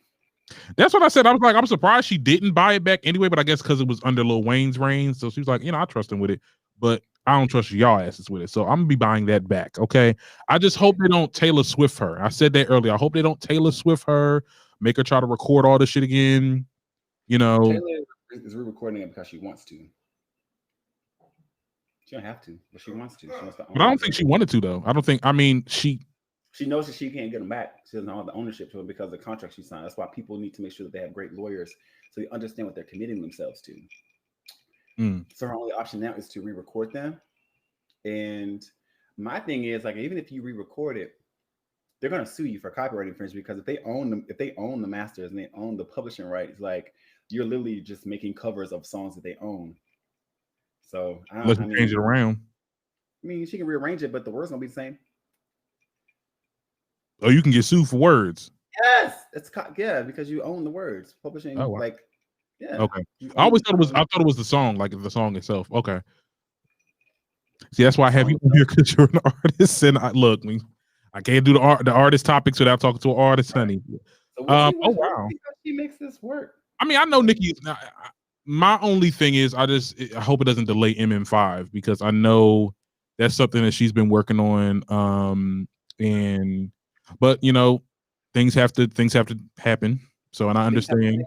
That's what I said. I was like, I'm surprised she didn't buy it back anyway, but I guess because it was under Lil Wayne's reign. So she was like, I trust him with it, but I don't trust y'all asses with it. So I'm gonna be buying that back. Okay. I just hope they don't Taylor Swift her. I said that earlier. I hope they don't Taylor Swift her, make her try to record all this shit again. Taylor is re-recording it because she wants to. She don't have to, but she wants to. But I don't think she wanted to, though. She knows that she can't get them back. She doesn't have the ownership to it because of the contract she signed. That's why people need to make sure that they have great lawyers so they understand what they're committing themselves to. So her only option now is to re-record them. And my thing is, even if you re-record it, they're gonna sue you for copyright infringement because if they own the masters and they own the publishing rights, you're literally just making covers of songs that they own. So let's change it around. I mean, she can rearrange it, but the words gonna be the same. Oh, you can get sued for words. Yes, because you own the words. Publishing, oh, wow. Yeah. Okay. I always thought it was the song, the song itself. Okay. See, that's why I have you here, because you're an artist, and I can't do the artist topics without talking to an artist, honey. So oh wow. She makes this work. I mean, I know Nicki. My only thing is, I hope it doesn't delay MM5 because I know that's something that she's been working on. But things have to happen. So, and I understand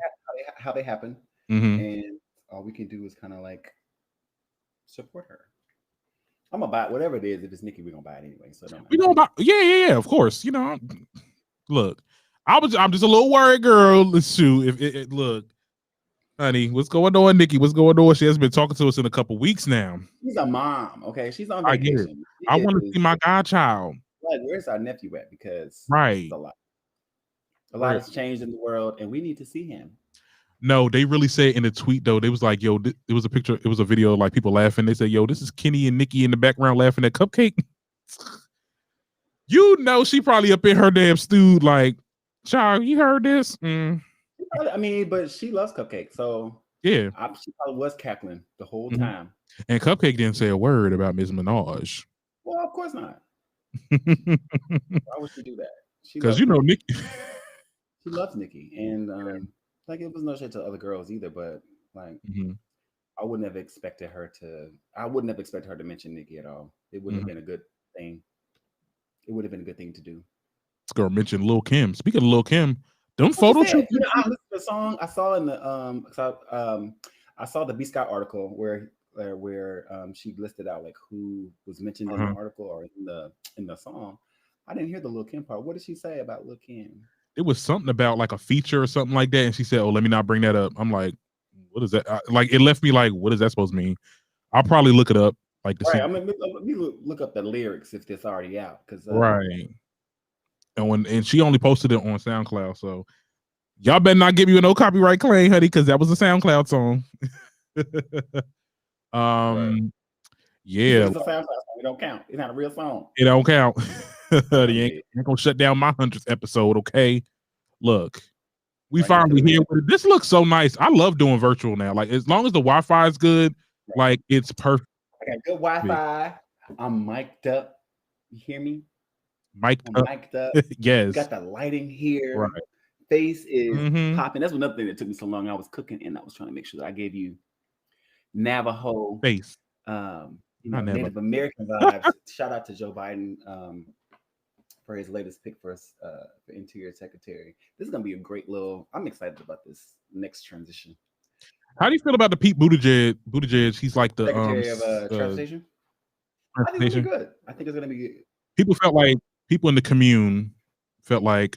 how they happen, and all we can do is kind of support her. I'm gonna buy it, whatever it is. If it's Nicki, we're gonna buy it anyway. So we gonna buy. Yeah. Of course. Look, I'm just a little worried, girl. Look, honey, what's going on, Nicki? What's going on? She hasn't been talking to us in a couple weeks now. She's a mom, okay? She's on vacation. I want to see my godchild. Where's our nephew at? Because right, a lot has changed in the world, and we need to see him. No, they really said in the tweet though. They was like, "Yo, it was a picture. It was a video of people laughing." They said, "Yo, this is Kenny and Nicki in the background laughing at Cupcake." She probably up in her damn stew child, you heard this? I mean, but she loves Cupcake, so yeah, she probably was cackling the whole time. And Cupcake didn't say a word about Ms. Minaj. Well, of course not. Why would she do that? Because Nicki. She loves Nicki, and it was no shit to other girls either. But I wouldn't have expected her to mention Nicki at all. It wouldn't have been a good thing. It would have been a good thing to do. This girl mentioned Lil Kim. Speaking of Lil Kim, them What photo you said? shoots. You know, I listened to the song. I saw in the I saw the B Scott article where she listed out like who was mentioned in the article or in the song. I didn't hear the Lil Kim part. What did she say about Lil Kim? It was something about like a feature or something like that, and she said, "Oh, let me not bring that up." I'm like, "What is that?" Like, it left me like, "What does that supposed to mean?" I'll probably look it up. Like, to see. I'm gonna let me look up the lyrics if it's already out. Because right. And she only posted it on SoundCloud, so y'all better not give you no copyright claim, honey, because that was a SoundCloud song. Yeah, it's a SoundCloud song. It don't count. It's not a real song. It don't count. You ain't gonna shut down my 100th episode, okay? Look, we finally here. This looks so nice. I love doing virtual now. Like, as long as the Wi-Fi is good, like, it's perfect. I got good Wi-Fi. I'm mic'd up. You hear me? Mic'd up. Yes. Got the lighting here. Right. Face is popping. That's another thing that took me so long. I was cooking and I was trying to make sure that I gave you Navajo face. Native American vibes. Shout out to Joe Biden for his latest pick for us for Interior Secretary. This is gonna be a great little. I'm excited about this next transition. How do you feel about the Pete Buttigieg? He's like the Secretary of Transportation. I think it's gonna be good. I think it's gonna be good. People felt like in the commune felt like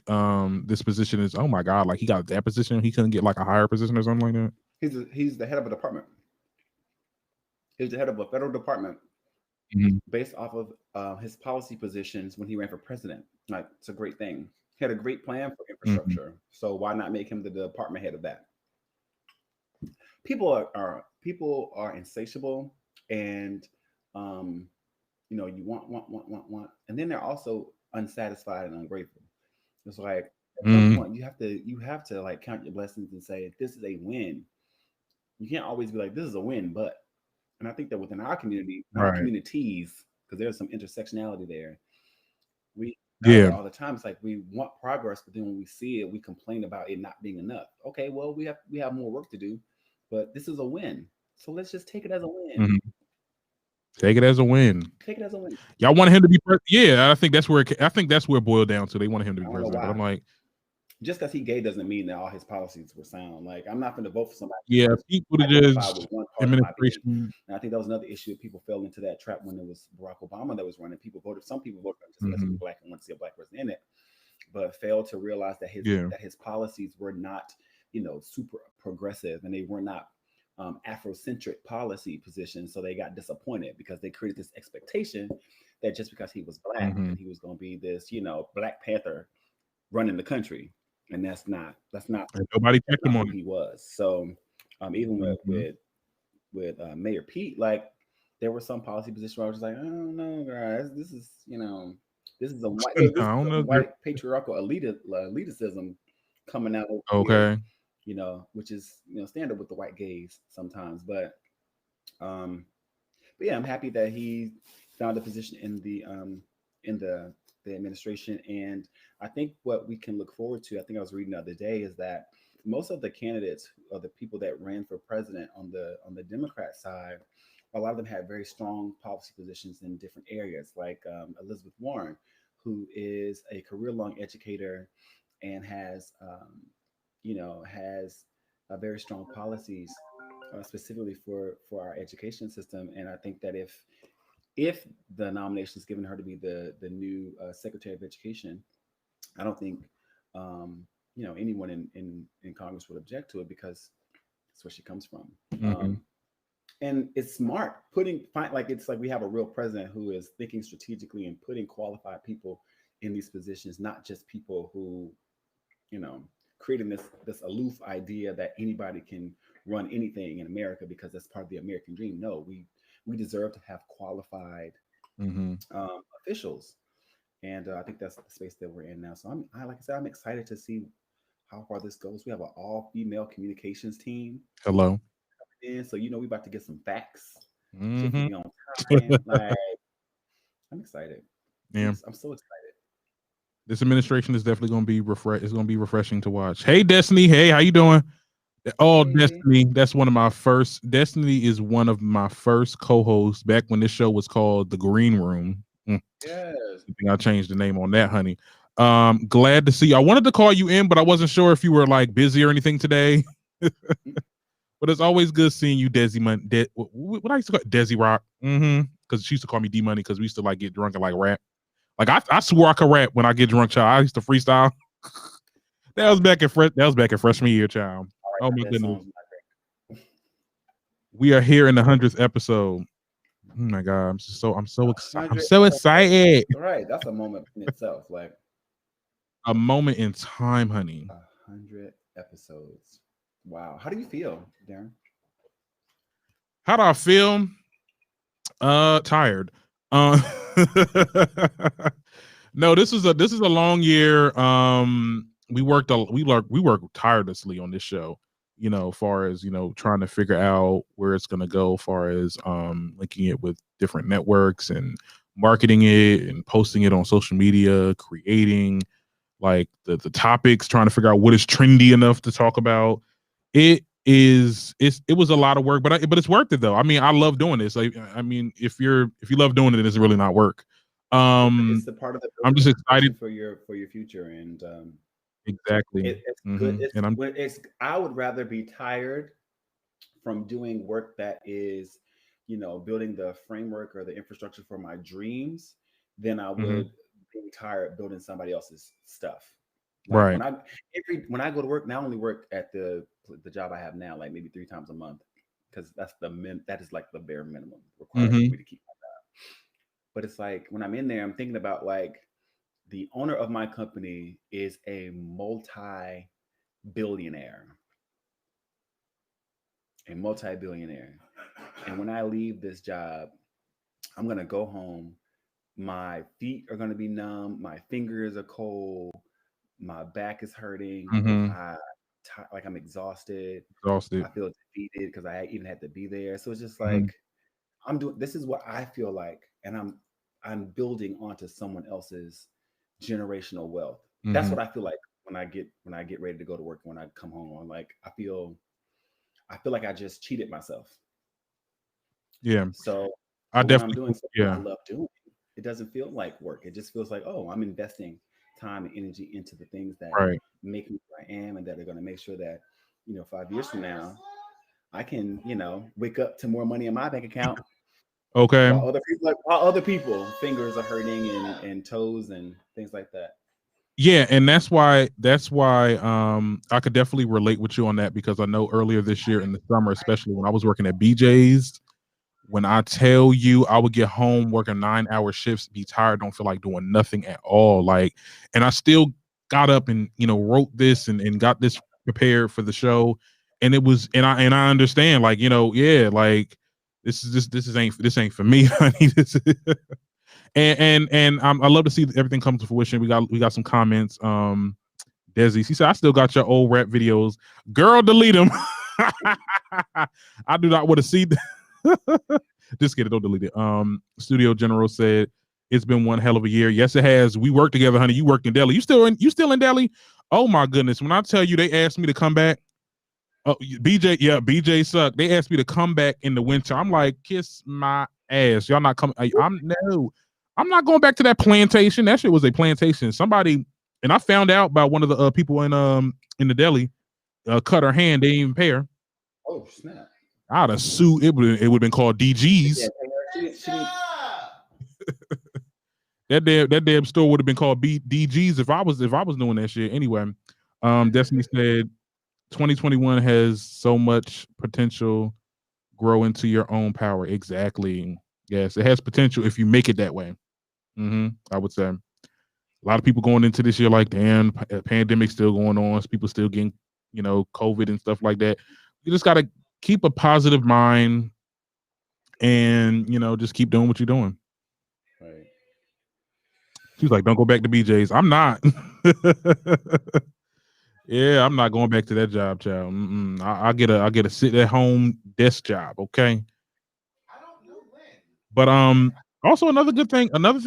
this position is, oh my god, like he got that position, he couldn't get like a higher position or something like that. He's the head of a department. He was the head of a federal department based off of his policy positions when he ran for president. Like, it's a great thing. He had a great plan for infrastructure. So why not make him the department head of that? People are insatiable, and you want, and then they're also unsatisfied and ungrateful. It's like at some point you have to like count your blessings and say, if this is a win, you can't always be like, this is a win, but. And I think that within our community, our communities, because there's some intersectionality there, we all the time. It's like we want progress, but then when we see it, we complain about it not being enough. Okay, well, we have more work to do, but this is a win. So let's just take it as a win. Take it as a win. Take it as a win. Y'all wanted him to be president. Yeah, I think that's where it boiled down to. They wanted him to be president. But I'm like, just because he gay doesn't mean that all his policies were sound. Like, I'm not going to vote for somebody. Yeah, Pete Buttigieg administration. And I think that was another issue. People fell into that trap when it was Barack Obama that was running. Some people voted just because he was black and wanted to see a black person in it, but failed to realize that his policies were not, super progressive, and they were not Afrocentric policy positions. So they got disappointed because they created this expectation that just because he was black, that he was going to be this, Black Panther running the country. And that's not nobody checked him on who he was. So even with Mayor Pete, like, there were some policy positions where I was just like, I don't know, guys, this is a white patriarchal elitism coming out over here, which is standard with the white gays sometimes. But yeah, I'm happy that he found a position in the administration. And I think what we can look forward to, I think I was reading the other day, is that most of the candidates or the people that ran for president on the Democrat side, a lot of them had very strong policy positions in different areas, like Elizabeth Warren, who is a career-long educator and has a very strong policies specifically for our education system. And I think that if the nomination is given her to be the new Secretary of Education, I don't think anyone in Congress would object to it, because that's where she comes from. And it's smart it's like we have a real president who is thinking strategically and putting qualified people in these positions, not just people who, creating this aloof idea that anybody can run anything in America because that's part of the American dream. No, we deserve to have qualified officials. And I think that's the space that we're in now. So I'm excited to see how far this goes. We have an all-female communications team. Hello. And so, we about to get some facts. On time. Like, I'm excited. Yeah. I'm so excited. This administration is definitely going to be refreshing to watch. Hey, Destiny. Hey, how you doing? Oh, Hey. Destiny. That's one of my first. Destiny is one of my first co-hosts back when this show was called The Green Room. Yes. I think I changed the name on that, honey. Glad to see you. I wanted to call you in, but I wasn't sure if you were like busy or anything today. But it's always good seeing you, Desi Money. What I used to call it? Desi Rock. Because she used to call me D Money because we used to like get drunk and like rap. Like I swore I could rap when I get drunk, child. I used to freestyle. That was back in freshman year, child. Oh my goodness. We are here in the 100th episode. Oh my god, I'm so excited. I'm so excited. Right, that's a moment in itself. Like a moment in time, honey. 100 episodes. Wow. How do you feel, Darren? How do I feel? Tired. No, this is a long year. We worked tirelessly on this show, far as, trying to figure out where it's gonna go, far as linking it with different networks and marketing it and posting it on social media, creating like the topics, trying to figure out what is trendy enough to talk about. It was a lot of work, but it's worth it though. I mean, I love doing this. Like, I mean, if you love doing it, it's really not work. It's the part of the I'm just excited for your future, and exactly. It's good. I would rather be tired from doing work that is, building the framework or the infrastructure for my dreams than I would being tired building somebody else's stuff. Like right. When I go to work, not only work at the job I have now, like maybe 3 times a month, because that is like the bare minimum required for me to keep my job. But it's like when I'm in there, I'm thinking about like the owner of my company is a multi-billionaire. And when I leave this job, I'm going to go home. My feet are going to be numb. My fingers are cold. My back is hurting. I'm exhausted. I feel defeated because I even had to be there. So it's just like, this is what I feel like. And I'm building onto someone else's generational wealth. That's what I feel like when I get ready to go to work. When I come home, I'm like, I feel like I just cheated myself. Yeah. So I definitely I'm doing something I love doing, it doesn't feel like work. It just feels like, oh, I'm investing time and energy into the things that make me who I am, and that are going to make sure that 5 years from now I can wake up to more money in my bank account. Okay. While other people fingers are hurting and toes and things like that. Yeah, and that's why I could definitely relate with you on that, because I know earlier this year in the summer, especially when I was working at BJ's, when I tell you I would get home working 9-hour shifts, be tired, don't feel like doing nothing at all. Like, and I still got up and wrote this and got this prepared for the show. And it was, and I understand, like, like this ain't for me, honey. And I love to see everything come to fruition. We got some comments. Desi, she said, I still got your old rap videos. Girl, delete them. I do not want to see just kidding, don't delete it. Studio General said, it's been one hell of a year. Yes, it has. We worked together, honey. You worked in Delhi. You still in Delhi? Oh my goodness. When I tell you they asked me to come back. Oh, BJ sucked. They asked me to come back in the winter. I'm like, kiss my ass. Y'all not coming. I'm not going back to that plantation. That shit was a plantation. Somebody, and I found out about one of the people in the deli cut her hand. They didn't even pay her. Oh snap! I'd have sued. It would have been called DGs. That damn store would have been called DGs if I was doing that shit. Anyway, Destiny said 2021 has so much potential. Grow into your own power. Exactly. Yes, it has potential if you make it that way. I would say a lot of people going into this year like, damn, pandemic still going on. People still getting, COVID and stuff like that. You just got to keep a positive mind and, just keep doing what you're doing. Right. She's like, don't go back to BJ's. I'm not. Yeah, I'm not going back to that job, child. I get a sit at home desk job, okay? I don't know when. But also another thing about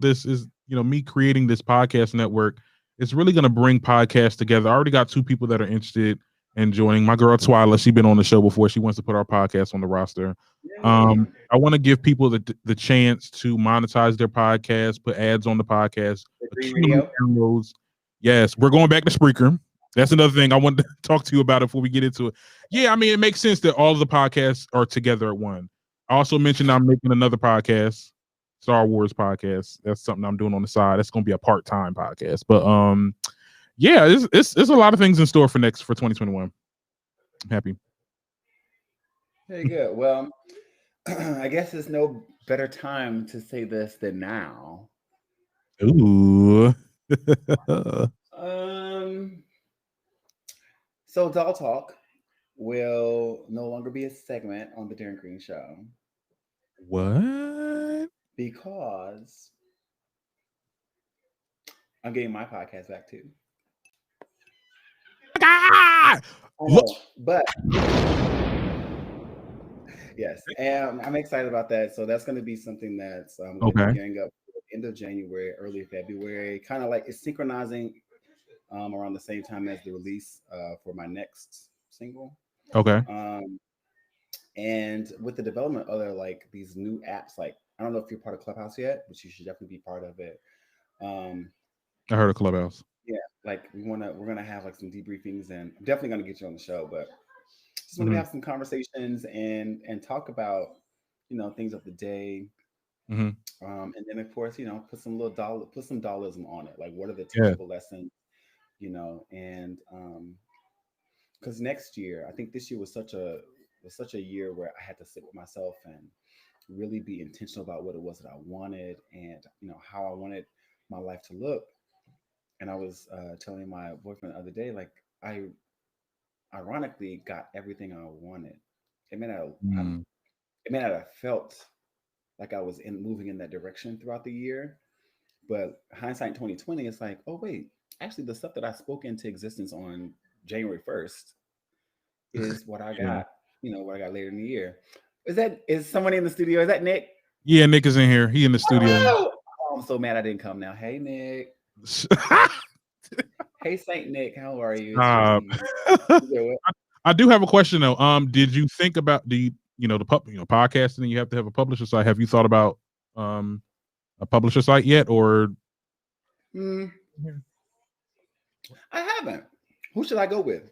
this is, me creating this podcast network. It's really going to bring podcasts together. I already got 2 people that are interested. and joining my girl Twyla. She's been on the show before. She wants to put our podcast on the roster. I want to give people the chance to monetize their podcast, put ads on the podcast, Radio. downloads. Yes, we're going back to Spreaker. That's another thing I wanted to talk to you about before we get into it. Yeah, I mean, it makes sense that all of the podcasts are together at one. I also mentioned I'm making another podcast, Star Wars podcast. That's something I'm doing on the side. That's going to be a part-time podcast. But yeah, it's a lot of things in store for 2021. I'm happy. Very good. Well, I guess there's no better time to say this than now. Ooh. So Doll Talk will no longer be a segment on the Darren Greene Show. What? Because I'm getting my podcast back too. But yes, and I'm excited about that. So that's going to be something that's going to be gearing up end of January, early February. Kind of like it's synchronizing around the same time as the release for my next single. Okay. And with the development of like these new apps, like I don't know if you're part of Clubhouse yet, but you should definitely be part of it. I heard of Clubhouse. Yeah, like we're gonna have like some debriefings, and I'm definitely gonna get you on the show, but just want to have some conversations and talk about things of the day. And then of course put some dollarism on it, like what are the teachable lessons, and because next year, I think this year was such a year where I had to sit with myself and really be intentional about what it was that I wanted and how I wanted my life to look. And I was telling my boyfriend the other day, like I ironically got everything I wanted. It may not have felt like I was moving in that direction throughout the year, but hindsight 2020, it's like, oh wait, actually the stuff that I spoke into existence on January 1st is what I got, what I got later in the year. Is someone in the studio? Is that Nick? Yeah, Nick is in here. He in the studio. Oh, I'm so mad I didn't come now. Hey, Nick. Hey, Saint Nick. How are you? I do have a question though. Did you think about the podcasting? You have to have a publisher site. Have you thought about a publisher site yet, or? I haven't. Who should I go with?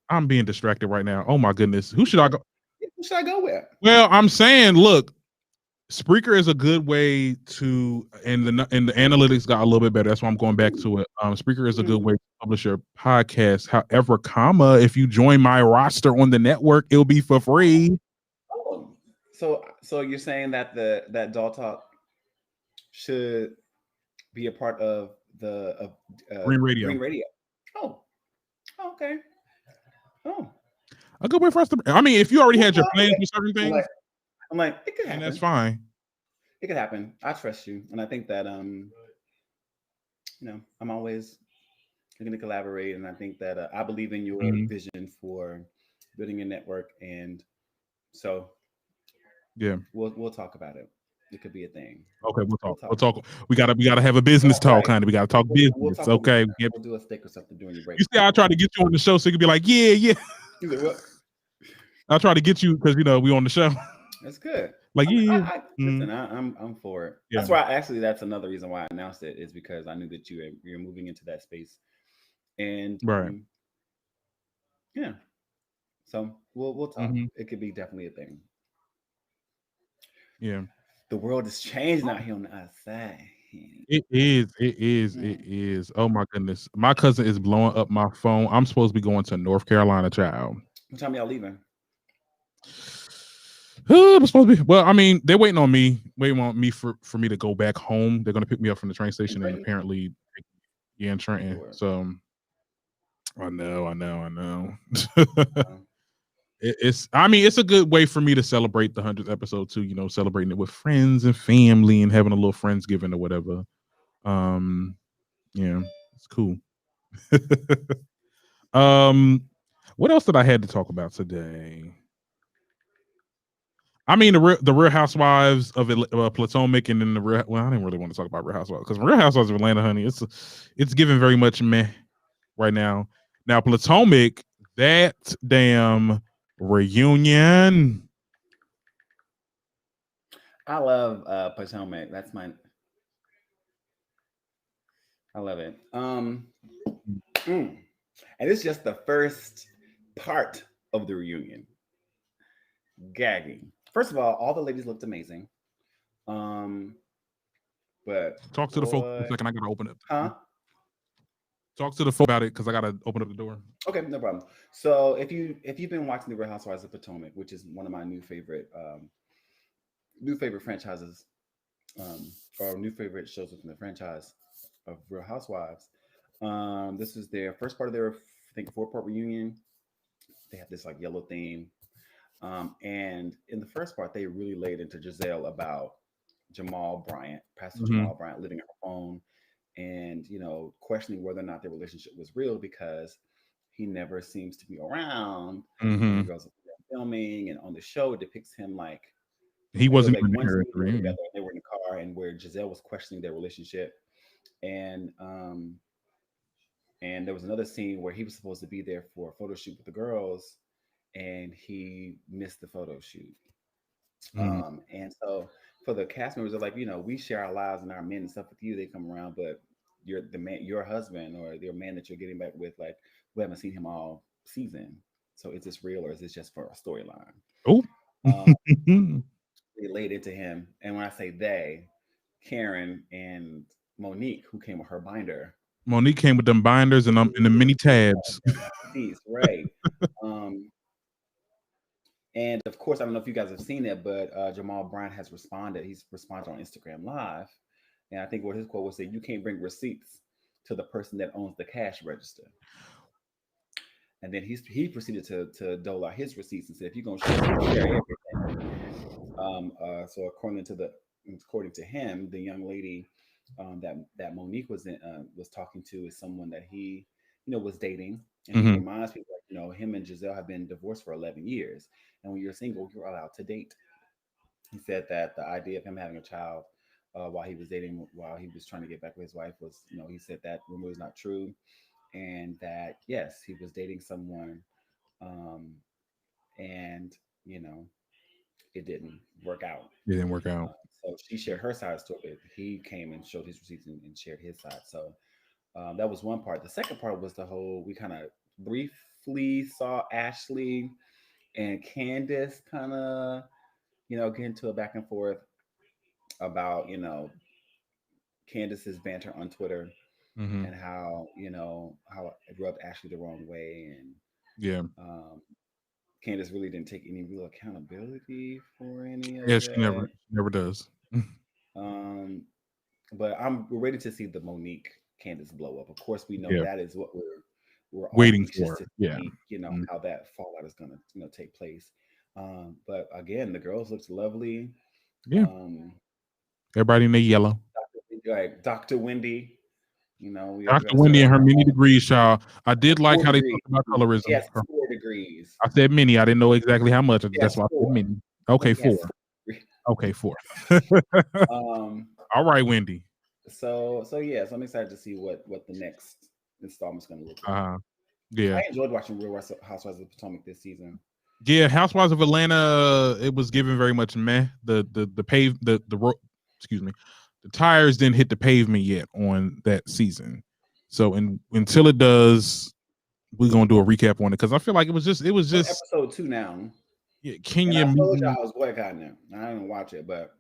I'm being distracted right now. Oh my goodness. Who should I go? Who should I go with? Well, I'm saying, look, Spreaker is a good way to, and the analytics got a little bit better. That's why I'm going back to it. Spreaker is a good way to publish your podcast. However, if you join my roster on the network, it'll be for free. Oh, so you're saying that that Doll Talk should be a part of the Green Radio. Green Radio. Oh, okay. Oh, a good way for us to. I mean, if you already had your plans for certain things, I'm like, it could happen. And that's fine. It could happen. I trust you, and I think that I'm always going to collaborate, and I think that I believe in your vision for building a network, and so yeah, we'll talk about it. It could be a thing. Okay, we'll talk. We gotta have a business talk, kind of. We gotta talk business. We'll talk okay, we'll do a steak or something during your break. You see, I try to get you on the show so you can be like, yeah. You what? I'll try to get you because we on the show. That's good. Like listen, I'm for it. Yeah. That's why that's another reason why I announced it is because I knew that you're moving into that space, and right. Yeah. So we'll talk. It could be definitely a thing. Yeah. The world has changed out here on the outside. It is. Oh my goodness. My cousin is blowing up my phone. I'm supposed to be going to North Carolina, child. What time y'all leaving? I'm supposed to be. Well, I mean, they're waiting on me for me to go back home. They're gonna pick me up from the train station and apparently in Trenton. So I know. It's a good way for me to celebrate the 100th episode too, celebrating it with friends and family and having a little Friendsgiving or whatever. Yeah, it's cool. What else did I had to talk about today? I mean, the Real Housewives of Potomac, and then I didn't really want to talk about Real Housewives because Real Housewives of Atlanta, honey, it's given very much meh right now. Now Potomac, that damn reunion. I love Potomac. That's my. I love it. And it's just the first part of the reunion. Gagging. First of all the ladies looked amazing. But Talk to the folks for a second. I gotta open it. Huh? Talk to the folk about it because I gotta open up the door. Okay, no problem. So if you've been watching the Real Housewives of Potomac, which is one of my new favorite franchises, or new favorite shows within the franchise of Real Housewives, this is their first part of their, I think, 4-part reunion. They have this like yellow theme, and in the first part, they really laid into Giselle about Pastor Jamal Bryant, living on her phone, and questioning whether or not their relationship was real because he never seems to be around. The girls are filming, and on the show it depicts him like he wasn't even one there. scene together. They were in the car, and where Giselle was questioning their relationship, and there was another scene where he was supposed to be there for a photo shoot with the girls, and he missed the photo shoot. And so for the cast members, they're like, we share our lives and our men and stuff with you. They come around, but you're the man, your husband or your man that you're getting back with, like, we haven't seen him all season. So is this real or is this just for a storyline? Oh, they laid into him, and when I say they, Karen and Monique, who came with her binder. Monique came with them binders and the mini tabs. Right. And of course, I don't know if you guys have seen it, but Jamal Bryant has responded. He's responded on Instagram Live. And I think what his quote was say, you can't bring receipts to the person that owns the cash register. And then he proceeded to dole out his receipts and said, if you're going to share everything. So according to him, the young lady that Monique was talking to is someone that he, was dating. And he reminds people, like, him and Giselle have been divorced for 11 years. And when you're single, you're allowed to date. He said that the idea of him having a child while he was trying to get back with his wife was, he said that rumor is not true. And that, yes, he was dating someone. And, it didn't work out. So she shared her side of the story, but he came and showed his receipts and shared his side. So that was one part. The second part was we kind of briefly saw Ashley and Candace kind of, get into a back and forth about, Candace's banter on Twitter and how it rubbed Ashley the wrong way. And Candace really didn't take any real accountability for any of that. She never does. But we're ready to see the Monique Candace blow up. Of course, we know that is what we're waiting for. To see, how that fallout is going to take place. But again, the girls looked lovely. Yeah. Everybody in the yellow. Dr. Wendy. Dr. Wendy and her many degrees, y'all. I did like how they talked about colorism. Yes, 4 degrees. I said many. I didn't know exactly how much. That's why I said many. Okay, 4. Okay, 4. All right, Wendy. So I'm excited to see what the next installment's going to look like. Yeah, I enjoyed watching Real Housewives of Potomac this season. Yeah, Housewives of Atlanta, it was given very much meh. The tires didn't hit the pavement yet on that season. So until it does, we're gonna do a recap on it because I feel like it was just episode 2 now. Yeah, Kenya. I told you I was boycotting it. I didn't watch it, but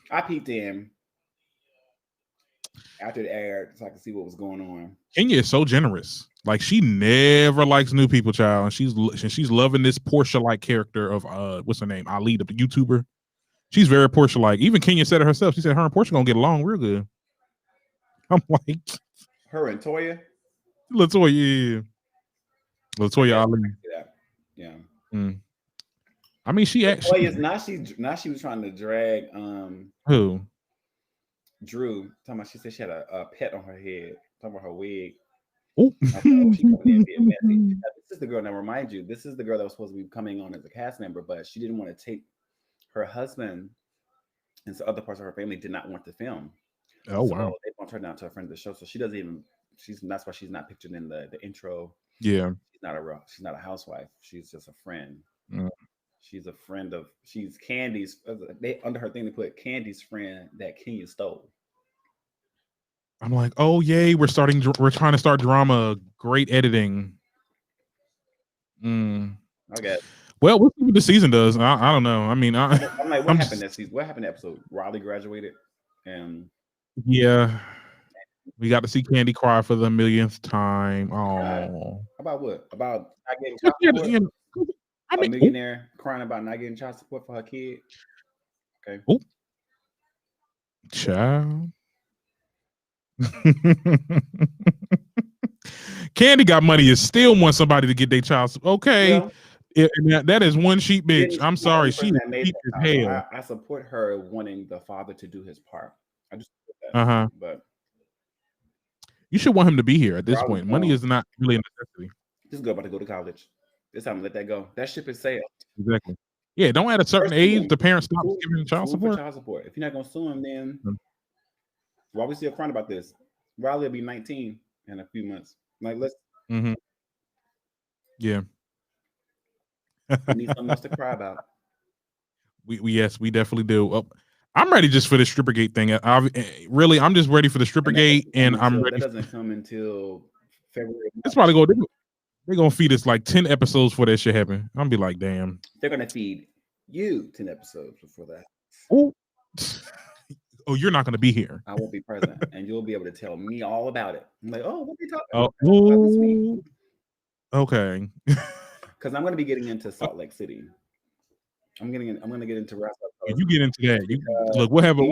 I peeped in after it aired so I could see what was going on. Kenya is so generous. Like, she never likes new people, child. And she's loving this Portia-like character of what's her name? Ali, the YouTuber. She's very Portia-like. Even Kenya said it herself. She said her and Portia gonna get along real good. I'm like, her and Toya? LaToya, yeah. LaToya Ali. Yeah. I mean, she actually is now she was trying to drag who? Drew. Talking about, she said she had a pet on her head. Talking about her wig. Oh. This is the girl. Now, remind you, this is the girl that was supposed to be coming on as a cast member, but she didn't want to take her husband, and so other parts of her family did not want to film. Oh, wow. They want her down to a friend of the show, so she doesn't even that's why she's not pictured in the intro. Yeah. She's not a housewife. She's just a friend. Mm. She's Candy's. They under her thing they put Candy's friend that Kenya stole. I'm like, oh yay, we're trying to start drama. Great editing. I guess. Well, we'll see what the season does. I don't know. I mean, I'm like, what happened that season? What happened that episode? Riley graduated, and yeah, we got to see Candy cry for the millionth time. Oh, about what? About not getting child support? A millionaire crying about not getting child support for her kid. Okay. Oh, child. Candy got money and still wants somebody to get their child support. Okay. Well, that is one sheep bitch. I'm sorry. She is cheap as hell. I support her wanting the father to do his part. I just that. But you should want him to be here at this point. Money is not really a necessity. This girl about to go to college. It's time to let that go. That ship is sailed. Exactly. Yeah, don't at a certain age the parents stop giving child support. If you're not gonna sue him, then why we still crying about this? Riley will be 19 in a few months. Like let's yeah. We need something else to cry about. We definitely do. Oh, I'm ready just for the Strippergate thing. I'm just ready for the Strippergate, and I'm ready. That doesn't come until February. It's probably go. They're gonna feed us like 10 episodes before that shit happen. I'm be like, damn. They're gonna feed you 10 episodes before that. Oh, you're not gonna be here. I won't be present, and you'll be able to tell me all about it. I'm like, oh, what are you talking about this week? Okay. Because I'm going to be getting into Salt Lake City. I'm going to get into Rasta. You get into that. Look, we'll have a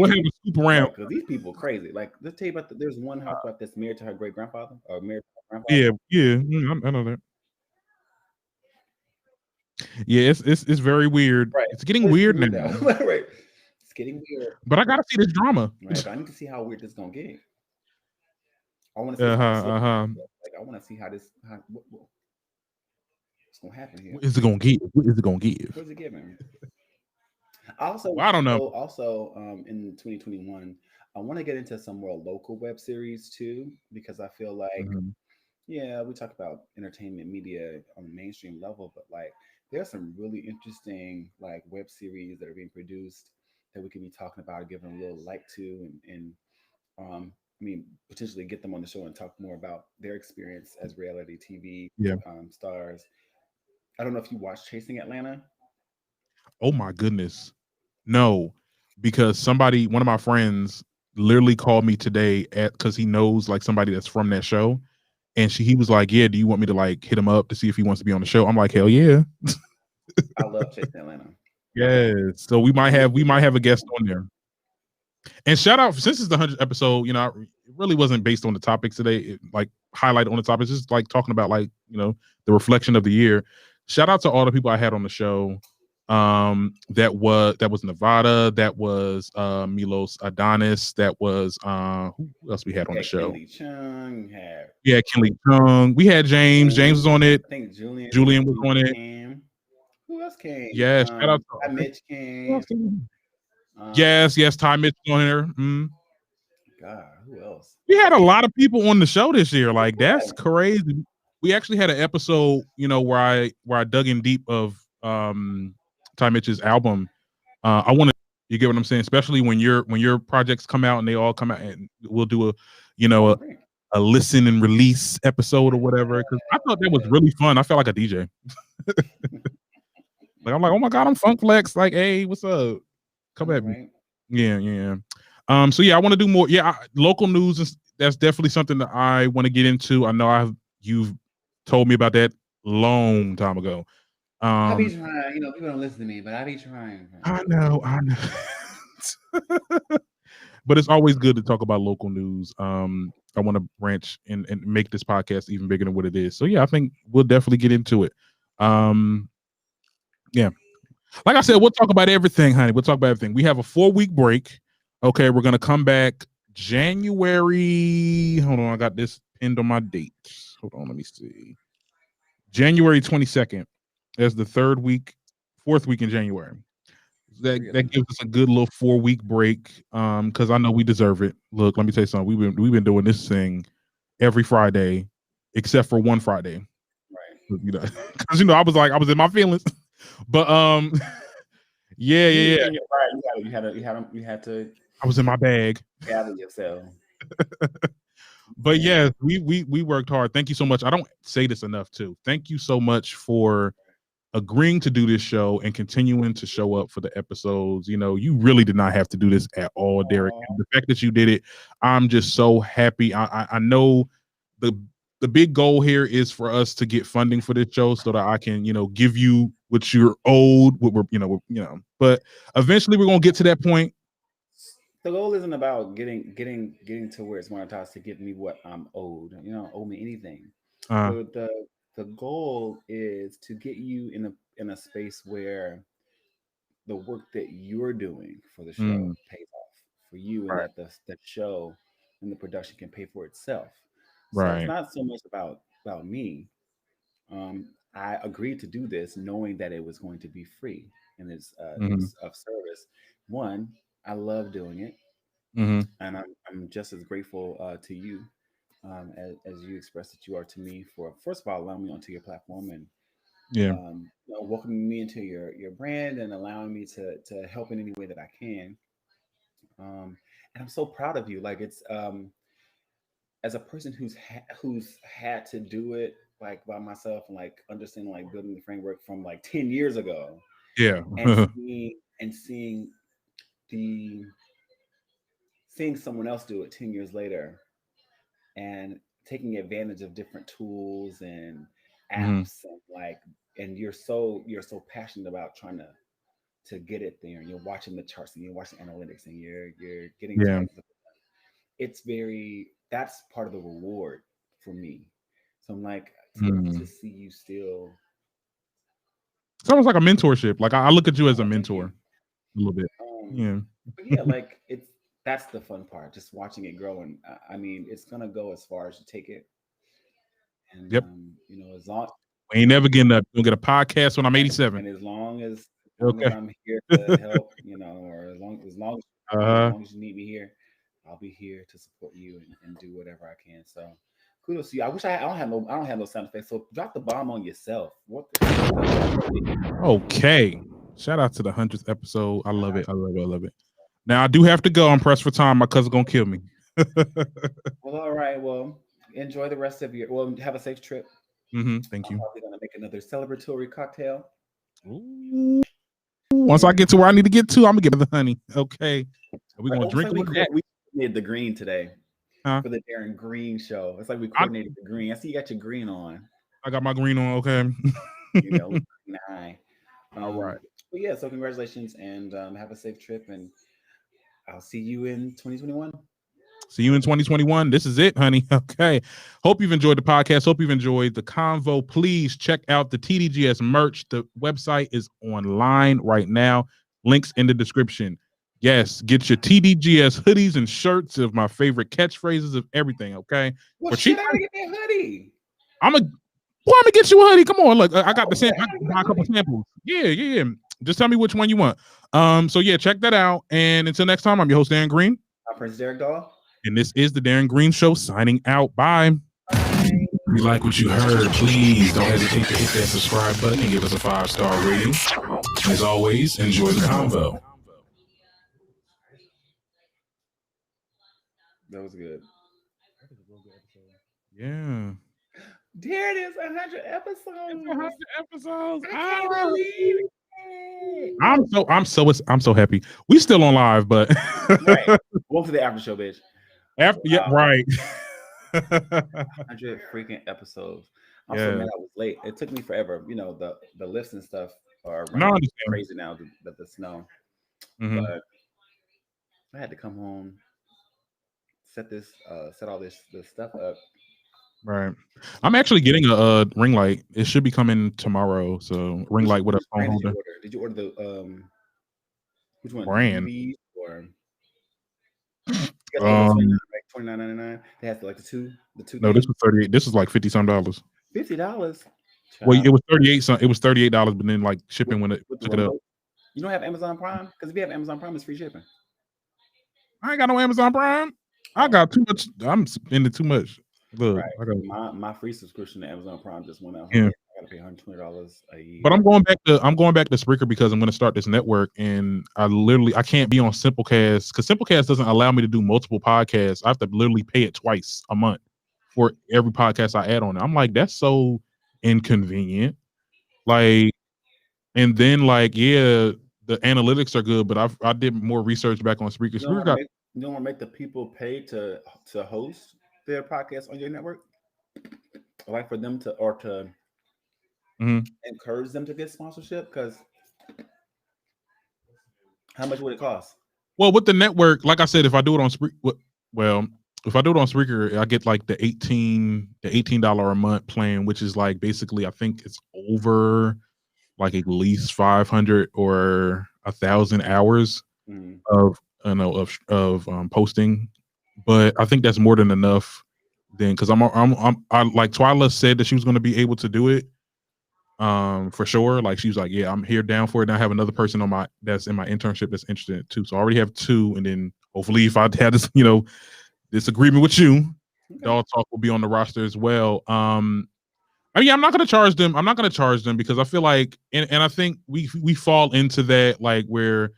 scoop around. Because these people are crazy. Like, let's tell you about there's one housewife that's married to her great grandfather or married to her grandfather. Yeah, I know that. Yeah, it's very weird. Right. It's getting weird now. Right. It's getting weird. But I gotta see this drama. Right. But I need to see how weird this is gonna get. I want to see. Like I want to see how this. What's gonna happen here? What is it gonna give? What is it gonna give? What's it giving? Also, I don't know. Also, in 2021, I want to get into some more local web series too, because I feel like, yeah, we talk about entertainment media on the mainstream level, but like there's some really interesting like web series that are being produced that we could be talking about, giving a little light to, and I mean, potentially get them on the show and talk more about their experience as reality TV stars. I don't know if you watched Chasing Atlanta. Oh my goodness. No, because one of my friends literally called me today because he knows like somebody that's from that show. And he was like, yeah, do you want me to like hit him up to see if he wants to be on the show? I'm like, hell yeah. I love Chasing Atlanta. Yes. So we might have a guest on there. And shout out, since it's the 100th episode, it really wasn't based on the topics today. It like highlight on the topics, just like talking about like, the reflection of the year. Shout out to all the people I had on the show. That was Nevada, that was Milos Adonis, that was who else we had on the show? Kelly Chung, Kelly Chung. We had James. James was on it. I think Julian was on it. Who else came? Yeah, shout out to Mitch came. Yes, Ty Mitch on there. God, who else? We had a lot of people on the show this year. Like that's crazy. We actually had an episode, where I dug in deep of Ty Mitch's album. I want to, you get what I'm saying, especially when your projects come out and they all come out, and we'll do a listen and release episode or whatever. Because I thought that was really fun. I felt like a DJ. Like I'm like, oh my god, I'm Funk Flex. Like, hey, what's up? Come at me. Yeah. So yeah, I want to do more. Yeah, local news that's definitely something that I want to get into. I know you've told me about that long time ago. I be trying, people don't listen to me, but I be trying. I know. But it's always good to talk about local news. I want to branch and make this podcast even bigger than what it is. So yeah, I think we'll definitely get into it. Yeah. Like I said, we'll talk about everything, honey. We'll talk about everything. We have a 4-week break. Okay, we're gonna come back January. Hold on, I got this pinned on my dates. Hold on, let me see. January 22nd. That's the 4th week in January. That gives us a good little 4-week break. Because I know we deserve it. Look, let me tell you something. We've been doing this thing every Friday, except for one Friday. Right. You know, because I was in my feelings. But yeah. Right. You had to I was in my bag. gather yourself. But yeah, we worked hard. Thank you so much. I don't say this enough too. Thank you so much for agreeing to do this show and continuing to show up for the episodes. You really did not have to do this at all, Derek. And the fact that you did it, I'm just so happy. I know the big goal here is for us to get funding for this show so that I can, give you what you're owed, but eventually we're gonna get to that point. The goal isn't about getting to where it's monetized to get me what I'm owed. You don't owe me anything. The goal is to get you in a space where the work that you're doing for the show pays off for you, and that the show and the production can pay for itself. So it's not so much about me. I agreed to do this knowing that it was going to be free and it's of service. One, I love doing it. And I'm just as grateful to you as you expressed that you are to me for, first of all, allowing me onto your platform and welcoming me into your brand and allowing me to help in any way that I can. And I'm so proud of you. Like, it's as a person who's had to do it like by myself and like understanding like building the framework from like 10 years ago. Yeah. and seeing someone else do it 10 years later and taking advantage of different tools and apps and you're so passionate about trying to get it there, and you're watching the charts and you're watching analytics and you're getting that's part of the reward for me. So I'm like, to see you still, it's almost like a mentorship. Like I look at you as a mentor a little bit. But yeah, like that's the fun part, just watching it grow. And I mean, it's gonna go as far as you take it. And as long we ain't never getting that. We'll get a podcast when I'm 87. And as long as I'm here to help, or as long as you need me here, I'll be here to support you and do whatever I can. So kudos to you. I wish I don't have no sound effects. So drop the bomb on yourself. What Okay. Shout out to the 100th episode. I love it. I love it. Now I do have to go. I'm pressed for time. My cousin's gonna kill me. Well, all right. Well, enjoy the rest of have a safe trip. Thank you. I'm probably gonna make another celebratory cocktail. Ooh. Once I get to where I need to get to, I'm gonna get the honey. Okay. We're gonna drink with that. We made the green today for the Darren Greene show. It's like we coordinated the green. I see you got your green on. I got my green on. Okay. All right. But yeah, so congratulations and have a safe trip, and I'll see you in 2021. See you in 2021. This is it, honey. Okay. Hope you've enjoyed the podcast. Hope you've enjoyed the convo. Please check out the TDGS merch. The website is online right now. Links in the description. Yes, get your TDGS hoodies and shirts of my favorite catchphrases of everything. Okay. Well, shit, I gotta get that hoodie. I'm gonna get you a hoodie. Come on, look, I got the sample. I got a couple samples. Yeah. Just tell me which one you want. So yeah, check that out. And until next time, I'm your host, Darren Greene. I'm Prince Derek Dahl. And this is the Darren Greene Show signing out. Bye. If you like what you heard, please don't hesitate to hit that subscribe button and give us a 5-star rating. As always, enjoy the convo. That was good. Yeah. There it is, 100 episodes. It's 100 episodes. I can't believe it. I'm so happy. We still on live, but right. Welcome to the after show, bitch. Right. 100 freaking episodes. I'm so mad I was late. It took me forever. The lifts and stuff are crazy now. The snow, but I had to come home, set all this stuff up. Right. I'm actually getting a ring light. It should be coming tomorrow. So ring light with a phone holder. Did you order the which one? Brand or $29.99. They have like the two. No, this was 38. This is like $50-some. $50. Well, it was 38. It was $38, but then like shipping when it took it up. You don't have Amazon Prime? Because if you have Amazon Prime, it's free shipping. I ain't got no Amazon Prime. I got too much. I'm spending too much. Look, Right. I got My free subscription to Amazon Prime just went out. yeah. I gotta pay $120 a year. But I'm going back to Spreaker because I'm going to start this network, and I can't be on Simplecast because Simplecast doesn't allow me to do multiple podcasts. I have to literally pay it twice a month for every podcast I add on. I'm like, that's so inconvenient. Like, and then like, yeah, the analytics are good, but I did more research back on Spreaker. You don't Spreaker want to make the people pay to host their podcast on your network, like for them to encourage them to get sponsorship. Because how much would it cost? Well, with the network, like I said, if I do it on if I do it on Spreaker, I get like the $18 a month plan, which is like basically I think it's over like at least 500 or 1,000 hours of posting, but I think that's more than enough. Then because I like Twyla said that she was going to be able to do it, for sure. Like she was like, yeah, I'm here down for it. And I have another person that's in my internship that's interested in it too. So I already have 2, and then hopefully if I had this, this agreement with you, Dog Talk will be on the roster as well. I mean, I'm not going to charge them. I'm not going to charge them because I feel like, and I think we fall into that, like where,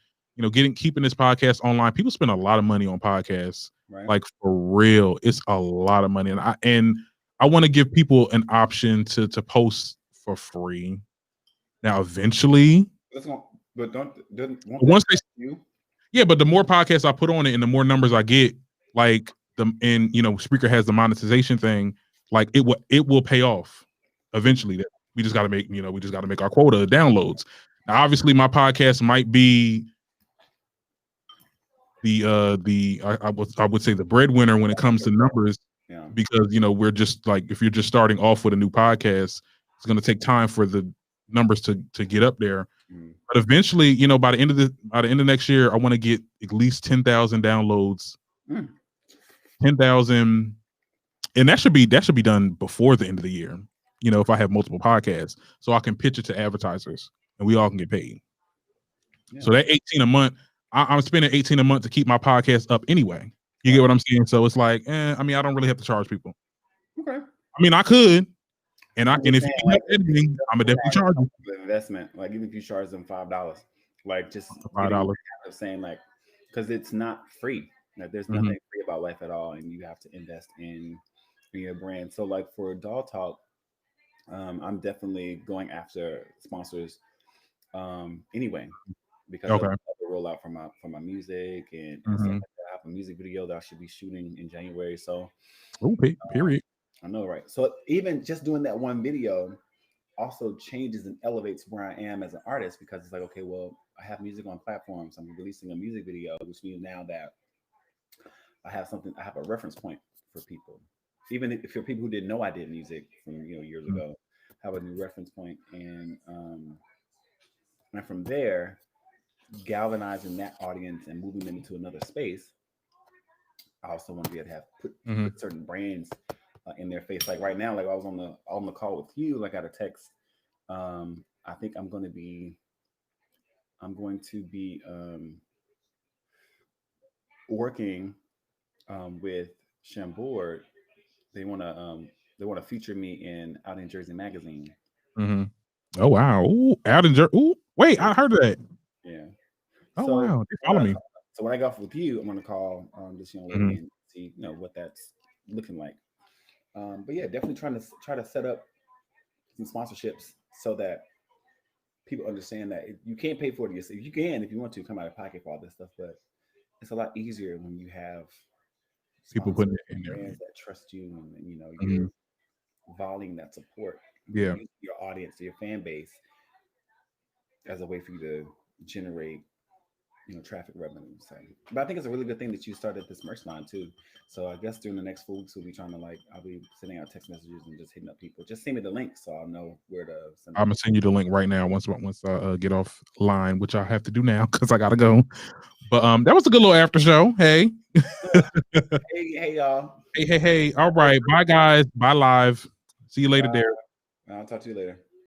keeping this podcast online. People spend a lot of money on podcasts, right? Like for real. It's a lot of money. And I want to give people an option to post for free. Now, eventually, but once yeah, but the more podcasts I put on it and the more numbers I get, like Spreaker has the monetization thing, like it will pay off eventually. We just got to make our quota of downloads. Now, obviously, my podcast might be I would say the breadwinner when it comes to numbers, because we're just like, if you're just starting off with a new podcast, it's going to take time for the numbers to get up there. But eventually, by the end of next year, I want to get at least 10,000 downloads. 10,000, and that should be done before the end of the year. If I have multiple podcasts, so I can pitch it to advertisers and we all can get paid. Yeah. So that 18 a month, I'm spending 18 a month to keep my podcast up anyway. You get what I'm saying? So it's like, I mean, I don't really have to charge people. Okay. I mean, I could, and if you keep editing, I'm gonna definitely charge you. The investment, like even if you charge them $5, like just $5, saying like, because it's not free. Like there's nothing free about life at all, and you have to invest in your brand. So like for Dog Talk, I'm definitely going after sponsors anyway, because of the rollout for my music and stuff like that. I have a music video that I should be shooting in January. So period. I know, right? So even just doing that one video also changes and elevates where I am as an artist, because it's like, okay, well, I have music on platforms. I'm releasing a music video, which means now that I have a reference point for people. Even if for people who didn't know I did music from years ago, have a new reference point, and from there, galvanizing that audience and moving them into another space. I also want to be able to have put certain brands in their face. Like right now, like I was on the call with you, like I got a text. I think I'm going to be working with Chambord. They want to feature me in Out in Jersey magazine. Oh wow! Ooh, Out in Jersey. Ooh, wait, I heard of that. Yeah. Oh wow! They follow me. So when I go off with you, I'm going to call this young lady and see what that's looking like. But yeah, definitely try to set up some sponsorships so that people understand that you can't pay for it yourself. You can, if you want to, come out of pocket for all this stuff, but it's a lot easier when you have people putting it in there that trust you, and you're volleying that support. Yeah, your audience, your fan base, as a way for you to generate traffic revenue. So, but I think it's a really good thing that you started this merch line too. So I guess during the next 4 weeks we'll be trying to I'll be sending out text messages and just hitting up people. Just send me the link so I'll know where to send. I'm gonna send you the link right now once I get off line, which I have to do now because I gotta go. But that was a good little after show. Hey. hey y'all. Hey. All right. Bye guys. Bye live. See you later, Darren. I'll talk to you later.